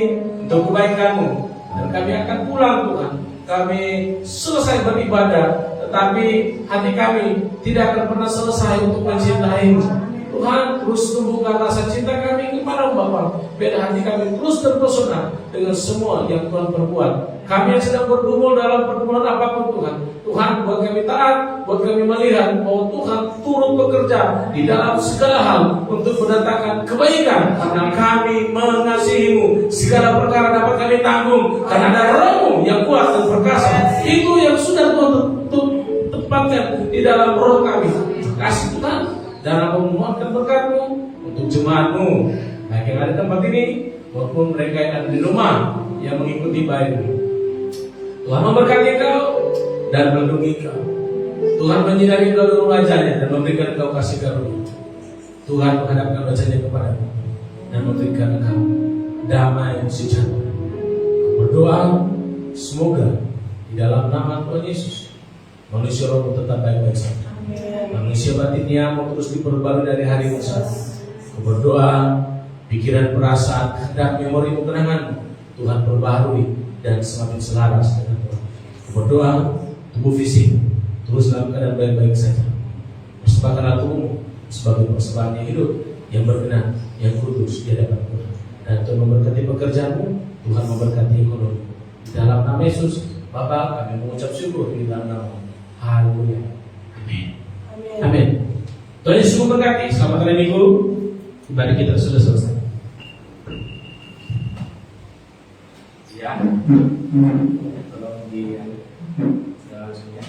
untuk kebaikan-Mu, dan kami akan pulang Tuhan. Kami selesai beribadah, tetapi hati kami tidak akan pernah selesai untuk mencintai-Mu. Tuhan, terus tumbuhkan rasa cinta kami kepada Bapa. Biar hati kami terus terpesona dengan semua yang Tuhan perbuat. Kami yang sedang bergumul dalam pergumulan apapun Tuhan, Tuhan buat kami taat, buat kami melihat bahwa Tuhan turut bekerja di dalam segala hal untuk mendatangkan kebaikan. Karena kami mengasihi-Mu, segala perkara dapat kami tanggung karena ada Roh-Mu yang kuat dan perkasa. Itu yang sudah Tuhan tempatkan di dalam roh kami. Kasih Tuhan, dan aku memohonkan berkat-Mu untuk jemaat-Mu, baik yang ada di tempat ini maupun mereka yang ada di rumah yang mengikuti baik-Mu. Tuhan memberkati Engkau dan melindungi Engkau. Tuhan menyinari Engkau dengan wajah-Nya dan memberikan Engkau kasih karunia. Tuhan menghadapkan wajah-Nya kepadamu dan memberikan Engkau damai sejahtera. Berdoa semoga di dalam nama Tuhan Yesus manusia rohmu tetap baik-baik saja. Manusia batinnya mau terus diperbarui dari hari ke hari. Berdoa, pikiran, perasaan, kehendak, memori, kenangan Tuhan perbarui dan semakin selaras dengan Tuhan. Berdoa, tubuh fisik terus dalam keadaan baik-baik saja. Persembahkanlah tubuhmu sebagai persembahan yang hidup, yang berkenan, yang kudus di hadapan Tuhan. Dan Tuhan memberkati pekerjaanmu, Tuhan memberkati ekonomi. Di dalam nama Yesus, Bapa, kami mengucap syukur di dalam nama. Haleluya. Amin. Amin. Tuhan Yesus memberkati. Selamat hari Minggu. Ibadah kita sudah selesai. Ya. Tolong di langsungnya.